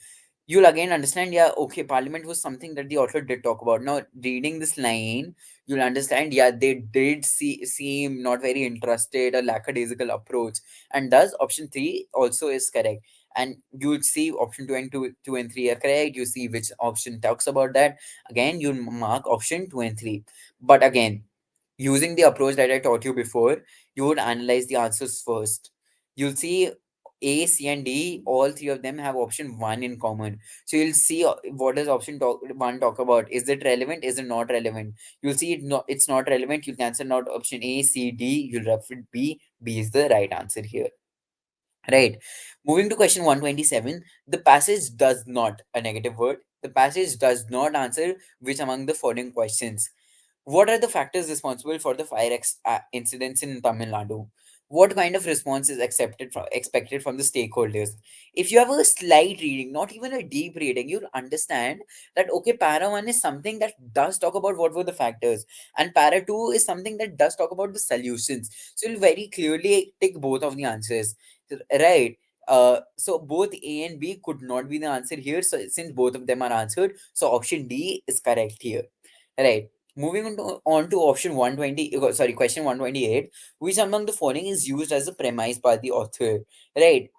You'll again understand, yeah, okay, parliament was something that the author did talk about. Now, reading this line, you'll understand, yeah, they did seem not very interested, a lackadaisical approach. And thus, option three also is correct. And you'll see option two and three are correct. You see which option talks about that. Again, you'll mark option two and three. But again, using the approach that I taught you before, you would analyze the answers first. You'll see A, C, and D, all three of them have option one in common. So you'll see what does one talk about. Is it relevant? Is it not relevant? You'll see it's not relevant. You cancel out option A, C, D. You'll refer B. B is the right answer here. Right. Moving to question 127, the passage does not, a negative word, the passage does not answer which among the following questions. What are the factors responsible for the incidents in Tamil Nadu? What kind of response is expected from the stakeholders? If you have a slight reading, not even a deep reading, you'll understand that okay, para 1 is something that does talk about what were the factors, and para 2 is something that does talk about the solutions. So you'll very clearly take both of the answers, right? So both A and B could not be the answer here. So since both of them are answered, so option D is correct here, right? Moving on to option 120, sorry, question 128, which among the following is used as a premise by the author, right?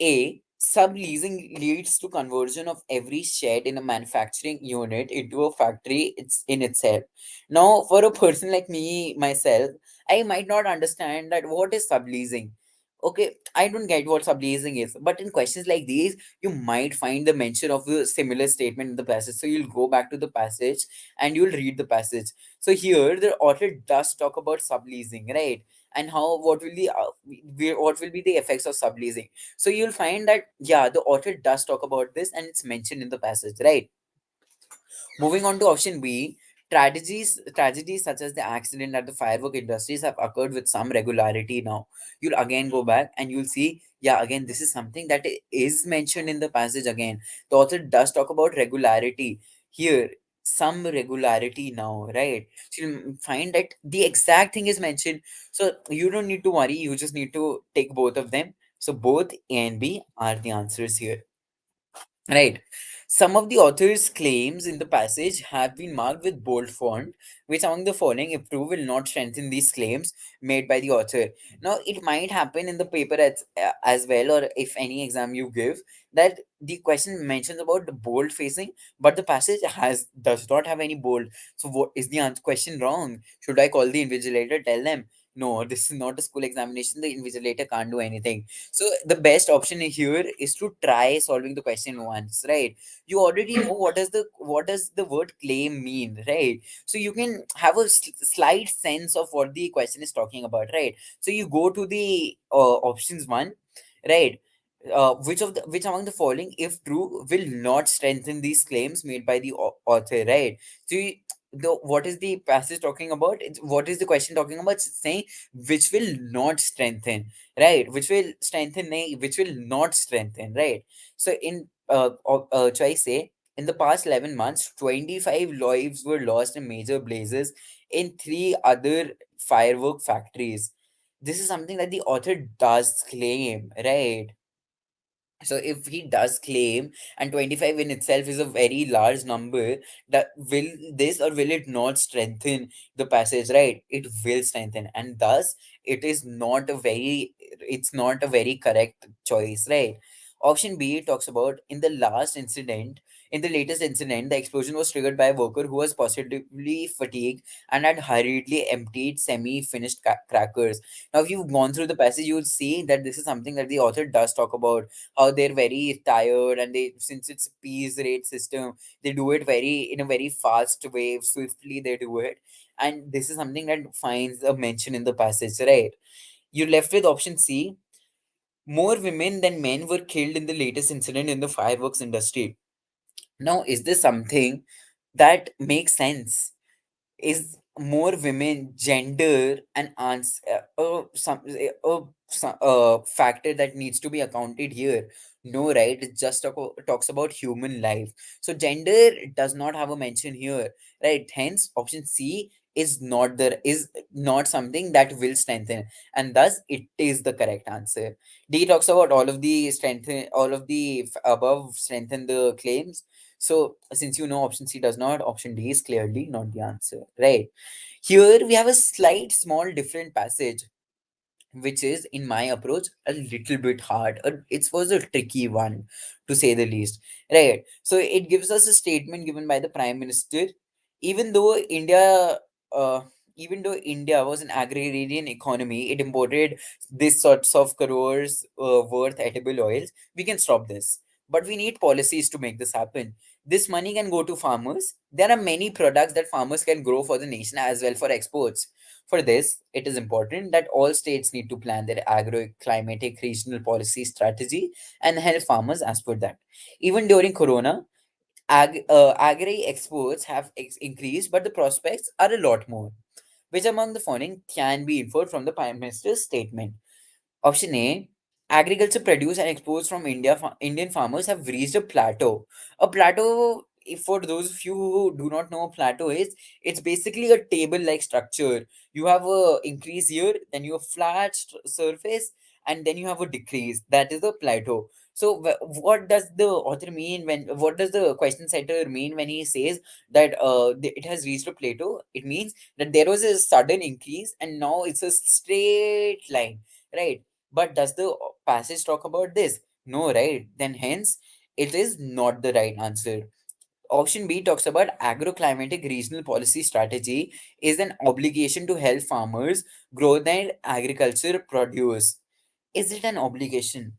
A. Subleasing leads to conversion of every shed in a manufacturing unit into a factory it's in itself. Now, for a person like me, myself, I might not understand that what is subleasing. Okay, I don't get what subleasing is, but in questions like these, you might find the mention of a similar statement in the passage. So you'll go back to the passage and you'll read the passage. So here, the author does talk about subleasing, right? And how what will be the effects of subleasing. So you'll find that yeah, the author does talk about this and it's mentioned in the passage, right? Moving on to option B, tragedies such as the accident at the firework industries have occurred with some regularity now. You'll again go back and you'll see, yeah, again, this is something that is mentioned in the passage again. The author does talk about regularity here, some regularity now, right? So you'll find that the exact thing is mentioned. So you don't need to worry, you just need to take both of them. So both A and B are the answers here. Right. Some of the author's claims in the passage have been marked with bold font, which among the following, if true, will not strengthen these claims made by the author. Now, it might happen in the paper as well, or if any exam you give, that the question mentions about the bold facing, but the passage does not have any bold. So, what is the answer question wrong? Should I call the invigilator? Tell them. No, this is not a school examination. The invigilator can't do anything. So the best option here is to try solving the question once, right? You already know what does the word claim mean, right? So you can have a slight sense of what the question is talking about, right? So you go to the options one, right? Which among the following, if true, will not strengthen these claims made by the author, right? So what is the passage talking about? What is the question talking about? It's saying which will not strengthen, right? Which will strengthen, which will not strengthen, right? So choice say, in the past 11 months, 25 lives were lost in major blazes in three other firework factories. This is something that the author does claim, right? So if he does claim, and 25 in itself is a very large number, that will this or will it not strengthen the passage, right? It will strengthen, and thus it's not a very correct choice, right? Option B talks about, in the latest incident, the explosion was triggered by a worker who was positively fatigued and had hurriedly emptied semi-finished crackers. Now, if you've gone through the passage, you would see that this is something that the author does talk about, how they're very tired, and they, since it's a piece rate system, they do it very in a very fast way, swiftly they do it. And this is something that finds a mention in the passage, right? You're left with option C. More women than men were killed in the latest incident in the fireworks industry. Now, is this something that makes sense? Is more women gender an answer, factor that needs to be accounted here? No, right? It just talks about human life. So gender does not have a mention here, right? Hence option C is not something that will strengthen, and thus it is the correct answer. D talks about all of the above strengthen the claims. So, since you know option C does not, option D is clearly not the answer, right? Here we have a slight, small, different passage, which is, in my approach, a little bit hard. It was a tricky one, to say the least, right? So, it gives us a statement given by the Prime Minister. Even though India, uh, even though India was an agrarian economy, it imported this sorts of crores worth edible oils. We can stop this, but we need policies to make this happen. This money can go to farmers. There are many products that farmers can grow for the nation as well for exports. For this, it is important that all states need to plan their agro-climatic regional policy strategy and help farmers as per that. Even during Corona, agri exports have increased, but the prospects are a lot more. Which among the following can be inferred from the Prime Minister's statement? Option A, agriculture produce and exports from Indian farmers have reached a plateau. A plateau, if for those of you who do not know what plateau is, it's basically a table-like structure. You have a increase here, then you have flat surface, and then you have a decrease. That is a plateau. So what does the author mean what does the question setter mean when he says that it has reached a plateau? It means that there was a sudden increase and now it's a straight line, right? But does the passage talk about this? No, right? Then hence it is not the right answer. Option B talks about agroclimatic regional policy strategy is an obligation to help farmers grow their agriculture produce. Is it an obligation?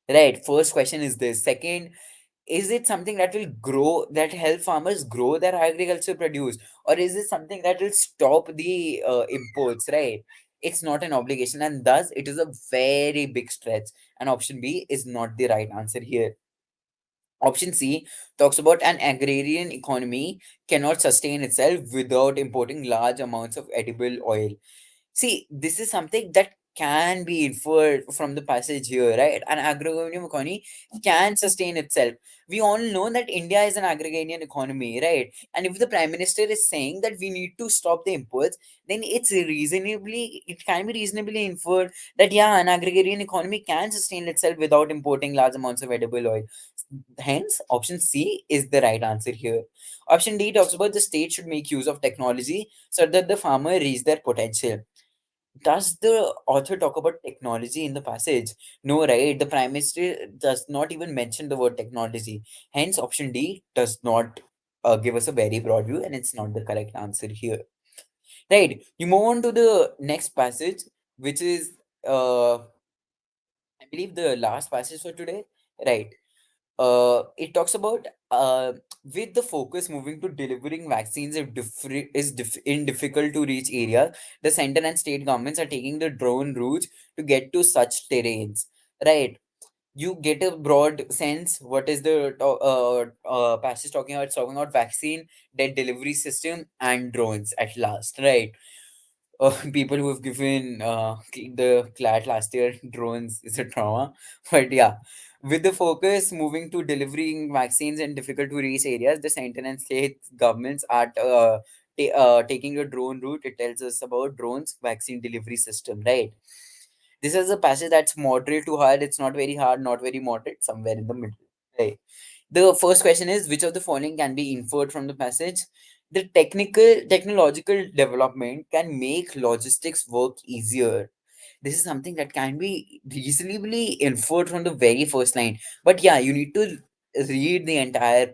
Right. First question is this. Second, is it something that will grow, that help farmers grow their agriculture produce, or is it something that will stop the imports, right? It's not an obligation, and thus it is a very big stretch, and option B is not the right answer here. Option C talks about an agrarian economy cannot sustain itself without importing large amounts of edible oil. See, this is something that can be inferred from the passage here, right? An agrarian economy can sustain itself. We all know that India is an agrarian economy, right? And if the Prime Minister is saying that we need to stop the imports, then it can be reasonably inferred that, yeah, an agrarian economy can sustain itself without importing large amounts of edible oil. Hence, option C is the right answer here. Option D talks about the state should make use of technology so that the farmer reach their potential. Does the author talk about technology in the passage? No, right? The Prime Minister does not even mention the word technology. Hence, option D does not give us a very broad view, and it's not the correct answer here. Right. You move on to the next passage, which is I believe the last passage for today. Right. It talks about with the focus moving to delivering vaccines in difficult to reach areas, the center and state governments are taking the drone routes to get to such terrains. Right. You get a broad sense what is the passage talking about. It's talking about vaccine, their delivery system, and drones at last. Right. People who have given the CLAT last year drones is a trauma. But yeah, with the focus moving to delivering vaccines in difficult to reach areas, the center and state governments are taking a drone route. It tells us about drones vaccine delivery system, right? This is a passage that's moderate to hard. It's not very hard, not very moderate, somewhere in the middle. Right. The first question is, which of the following can be inferred from the passage? The technological development can make logistics work easier. This is something that can be reasonably inferred from the very first line. But yeah, you need to read the entire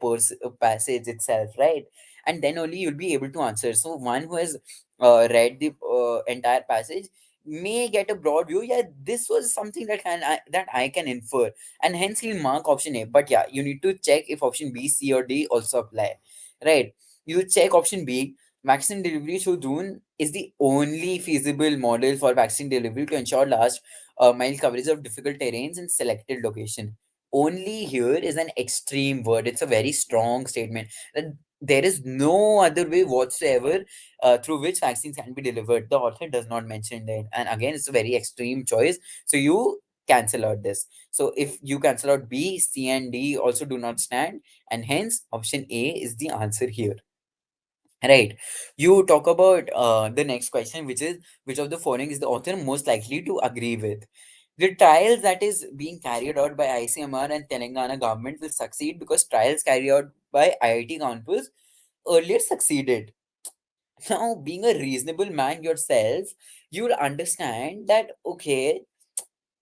passage itself, right? And then only you'll be able to answer. So one who has read the entire passage may get a broad view. Yeah, this was something that I can infer, and hence he'll mark option A. But yeah, you need to check if option B, C, or D also apply, right? You check option B. Vaccine delivery through drone is the only feasible model for vaccine delivery to ensure large mile coverage of difficult terrains in selected location. Only here is an extreme word. It's a very strong statement that there is no other way whatsoever through which vaccines can be delivered. The author does not mention that. And again, it's a very extreme choice. So you cancel out this. So if you cancel out B, C, and D also do not stand, and hence option A is the answer here. Right. You talk about the next question, which is which of the following is the author most likely to agree with? The trials that is being carried out by ICMR and Telangana government will succeed because trials carried out by IIT campus earlier succeeded. Now, being a reasonable man yourself, you'll understand that okay,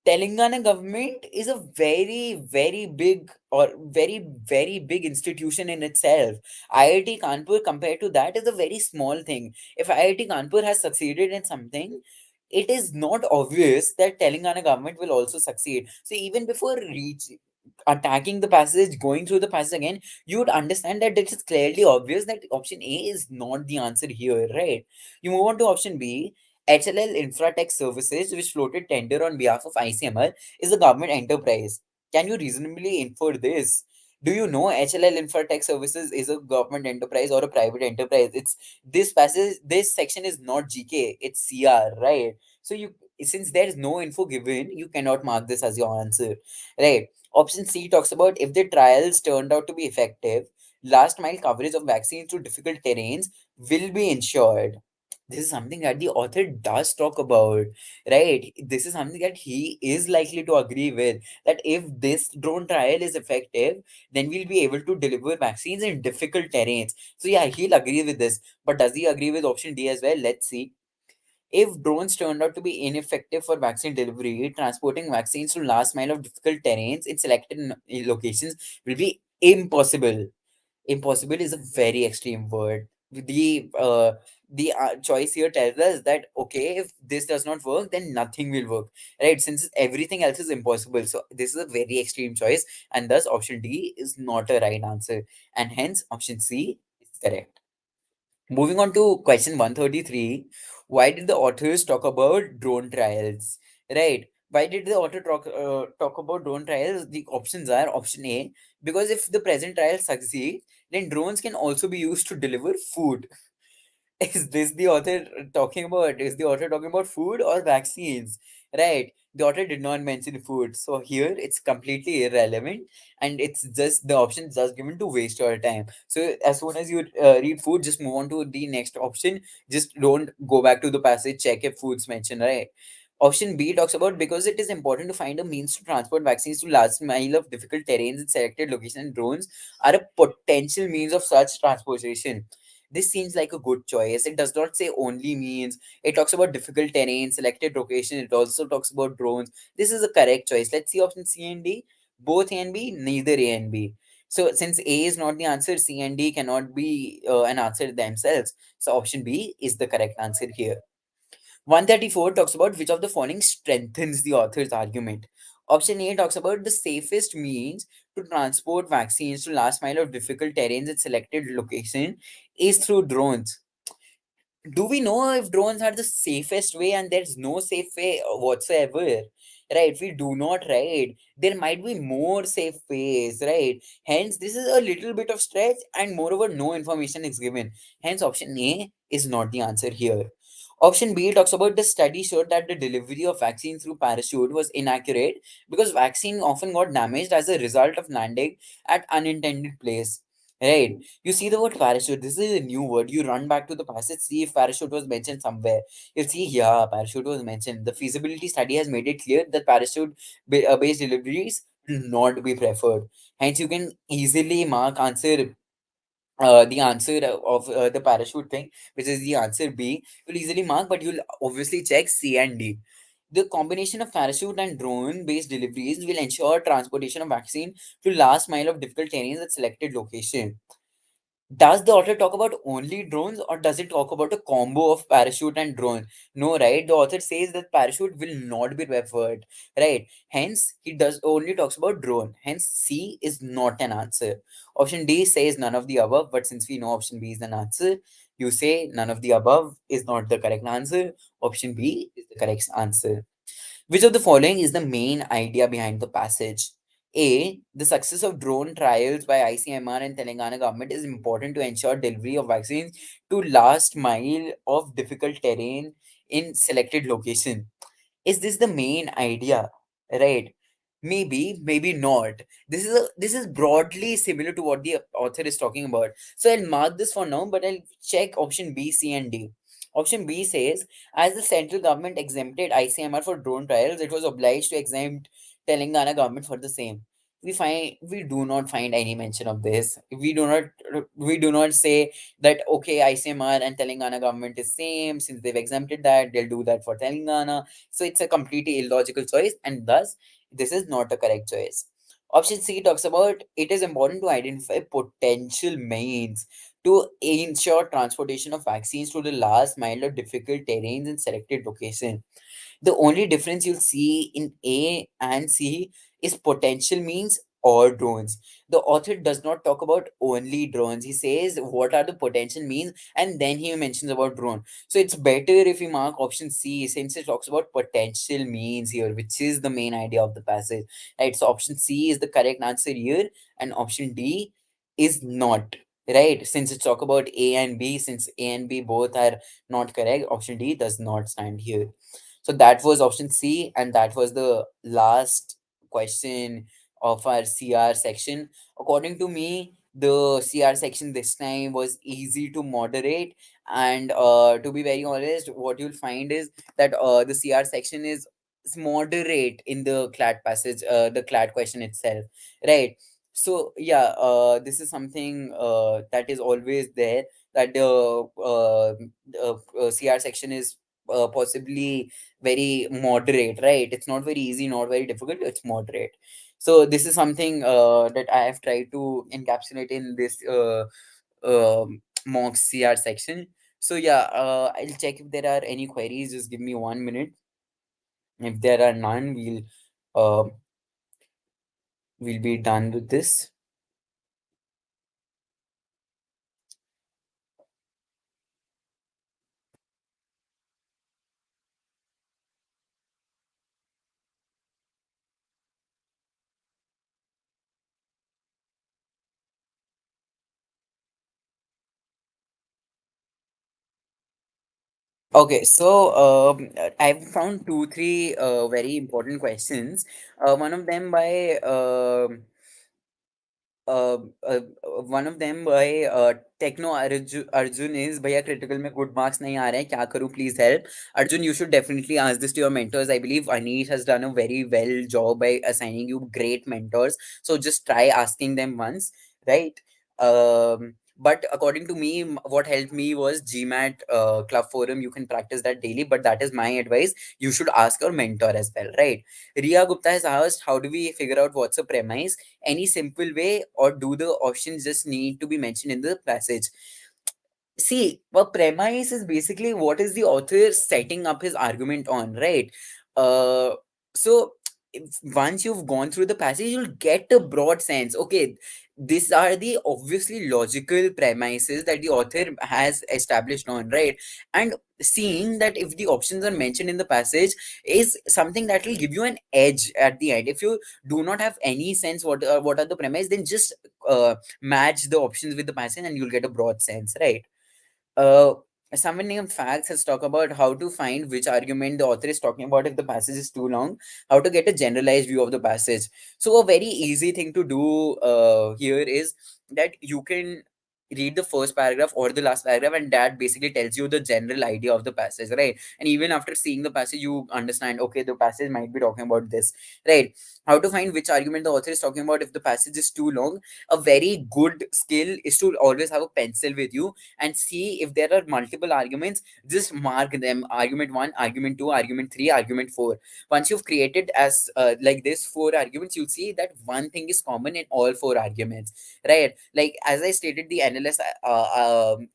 Telangana government is a very, very big or very, very big institution in itself. IIT Kanpur, compared to that, is a very small thing. If IIT Kanpur has succeeded in something, it is not obvious that Telangana government will also succeed. So even before attacking the passage, going through the passage again, you would understand that it is clearly obvious that option A is not the answer here, right? You move on to option B. HLL Infratech Services, which floated tender on behalf of ICMR, is a government enterprise. Can you reasonably infer this? Do you know HLL Infratech Services is a government enterprise or a private enterprise? It's this passage, this section is not GK, it's CR, right? So you, since there is no info given, you cannot mark this as your answer, right? Option C talks about if the trials turned out to be effective, last mile coverage of vaccines to difficult terrains will be ensured. This is something that the author does talk about, right? This is something that he is likely to agree with, that if this drone trial is effective, then we'll be able to deliver vaccines in difficult terrains. So yeah, he'll agree with this. But does he agree with option D as well? Let's see. If drones turned out to be ineffective for vaccine delivery, transporting vaccines to last mile of difficult terrains in selected locations will be impossible. Impossible is a very extreme word. The choice here tells us that okay, if this does not work, then nothing will work, right? Since everything else is impossible, so this is a very extreme choice, and thus option D is not a right answer, and hence option C is correct. Moving on to question 133, why did the authors talk about drone trials? Right. Why did the author talk about drone trials? The options are option A, because if the present trial succeed, then drones can also be used to deliver food. Is this the author talking about? Is the author talking about food or vaccines? Right. The author did not mention food. So here it's completely irrelevant, and it's just the option just given to waste your time. So as soon as you read food, just move on to the next option. Just don't go back to the passage, check if food's mentioned, right? Option B talks about because it is important to find a means to transport vaccines to last mile of difficult terrains in selected locations, and drones are a potential means of such transportation. This seems like a good choice. It does not say only means. It talks about difficult terrain, selected location. It also talks about drones. This is a correct choice. Let's see option C and D. Both A and B, neither A and B. So since A is not the answer, C and D cannot be an answer themselves. So option B is the correct answer here. 134 talks about which of the following strengthens the author's argument. Option A talks about the safest means to transport vaccines to last mile of difficult terrains at selected location is through drones. Do we know if drones are the safest way? And there's no safe way whatsoever, right? We do not, right? There might be more safe ways, right? Hence this is a little bit of stretch, and moreover no information is given. Hence option A is not the answer here. Option B talks about the study showed that the delivery of vaccine through parachute was inaccurate because vaccine often got damaged as a result of landing at unintended place. Right. You see the word parachute. This is a new word. You run back to the passage, see if parachute was mentioned somewhere. You'll see, yeah, parachute was mentioned. The feasibility study has made it clear that parachute based deliveries will not be preferred. Hence, you can easily mark answer the answer of the parachute thing, which is the answer B. You'll easily mark, but you'll obviously check C and D. The combination of parachute and drone based deliveries will ensure transportation of vaccine to last mile of difficult terrains at selected location. Does the author talk about only drones, or does it talk about a combo of parachute and drone? No, right? The author says that parachute will not be preferred, right? Hence, he does only talks about drone. Hence, C is not an answer. Option D says none of the above, but since we know option B is an answer, you say none of the above is not the correct answer. Option B is the correct answer. Which of the following is the main idea behind the passage? A. The success of drone trials by ICMR and Telangana government is important to ensure delivery of vaccines to last mile of difficult terrain in selected location. Is this the main idea? Right? Maybe, maybe not. This is broadly similar to what the author is talking about. So I'll mark this for now, but I'll check option B, C, and D. Option B says, as the central government exempted ICMR for drone trials, it was obliged to exempt Telangana government for the same. We do not find any mention of this. We do not say that okay, ICMR and Telangana government is same, since they've exempted that, they'll do that for Telangana. So it's a completely illogical choice, and thus this is not a correct choice. Option C talks about it is important to identify potential means to ensure transportation of vaccines to the last mile of difficult terrains in selected location. The only difference you'll see in A and C is potential means or drones. The author does not talk about only drones. He says what are the potential means, and then he mentions about drone. So it's better if we mark option C, since it talks about potential means here, which is the main idea of the passage. Right. So option C is the correct answer here, and option D is not. Right. Since it's talk about A and B, since A and B both are not correct, option D does not stand here. So that was option C, and that was the last question of our CR section. According to me, the CR section this time was easy to moderate, and to be very honest, what you'll find is that the CR section is moderate in the CLAT passage, the CLAT question itself, right? So yeah, this is something that is always there, that the CR section is possibly very moderate, right? It's not very easy, not very difficult, it's moderate. So this is something that I have tried to encapsulate in this mock CR section. So yeah, I'll check if there are any queries. Just give me 1 minute. If there are none, we'll be done with this. Okay, so I've found two, three very important questions. One of them by uh, uh, one of them by Techno Arjun is भैया critical में good marks नहीं आ रहे हैं क्या करूँ please help. Arjun, you should definitely ask this to your mentors. I believe Anish has done a very well job by assigning you great mentors. So just try asking them once, right? But according to me, what helped me was GMAT club forum. You can practice that daily, but that is my advice. You should ask your mentor as well, right? Ria Gupta has asked, how do we figure out what's a premise? Any simple way, or do the options just need to be mentioned in the passage? See, a premise is basically what is the author setting up his argument on, right? Uh, so once you've gone through the passage, you'll get a broad sense. Okay, these are the obviously logical premises that the author has established on, right? And seeing that if the options are mentioned in the passage is something that will give you an edge at the end. If you do not have any sense what are the premise, then just match the options with the passage and you'll get a broad sense, right? uh, Someone named Facts has talked about how to find which argument the author is talking about if the passage is too long, how to get a generalized view of the passage. So, a very easy thing to do here is that you can read the first paragraph or the last paragraph, and that basically tells you the general idea of the passage, right? And even after seeing the passage, you understand, okay, the passage might be talking about this, right? How to find which argument the author is talking about if the passage is too long? A very good skill is to always have a pencil with you and see if there are multiple arguments. Just mark them: argument 1, argument 2, argument 3, argument 4. Once you've created as like this 4 arguments, you'll see that one thing is common in all 4 arguments, right? Like as I stated the NLS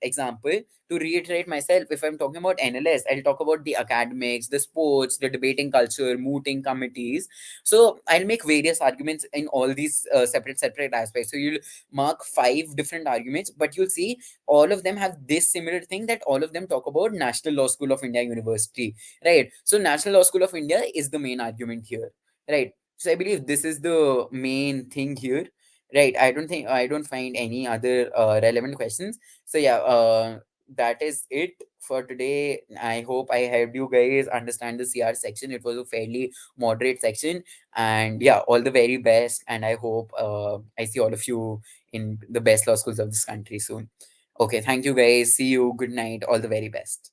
example, to reiterate myself, if I'm talking about NLS, I'll talk about the academics, the sports, the debating culture, mooting committees. So I'll make various arguments in all these separate aspects. So you'll mark 5 different arguments, but you'll see all of them have this similar thing, that all of them talk about National Law School of India University, right? So National Law School of India is the main argument here, right? So I believe this is the main thing here, right? I don't find any other relevant questions. So yeah, that is it for today. I hope I helped you guys understand the CR section. It was a fairly moderate section, and yeah, all the very best, and I hope I see all of you in the best law schools of this country soon. Okay, thank you guys. See you. Good night. All the very best.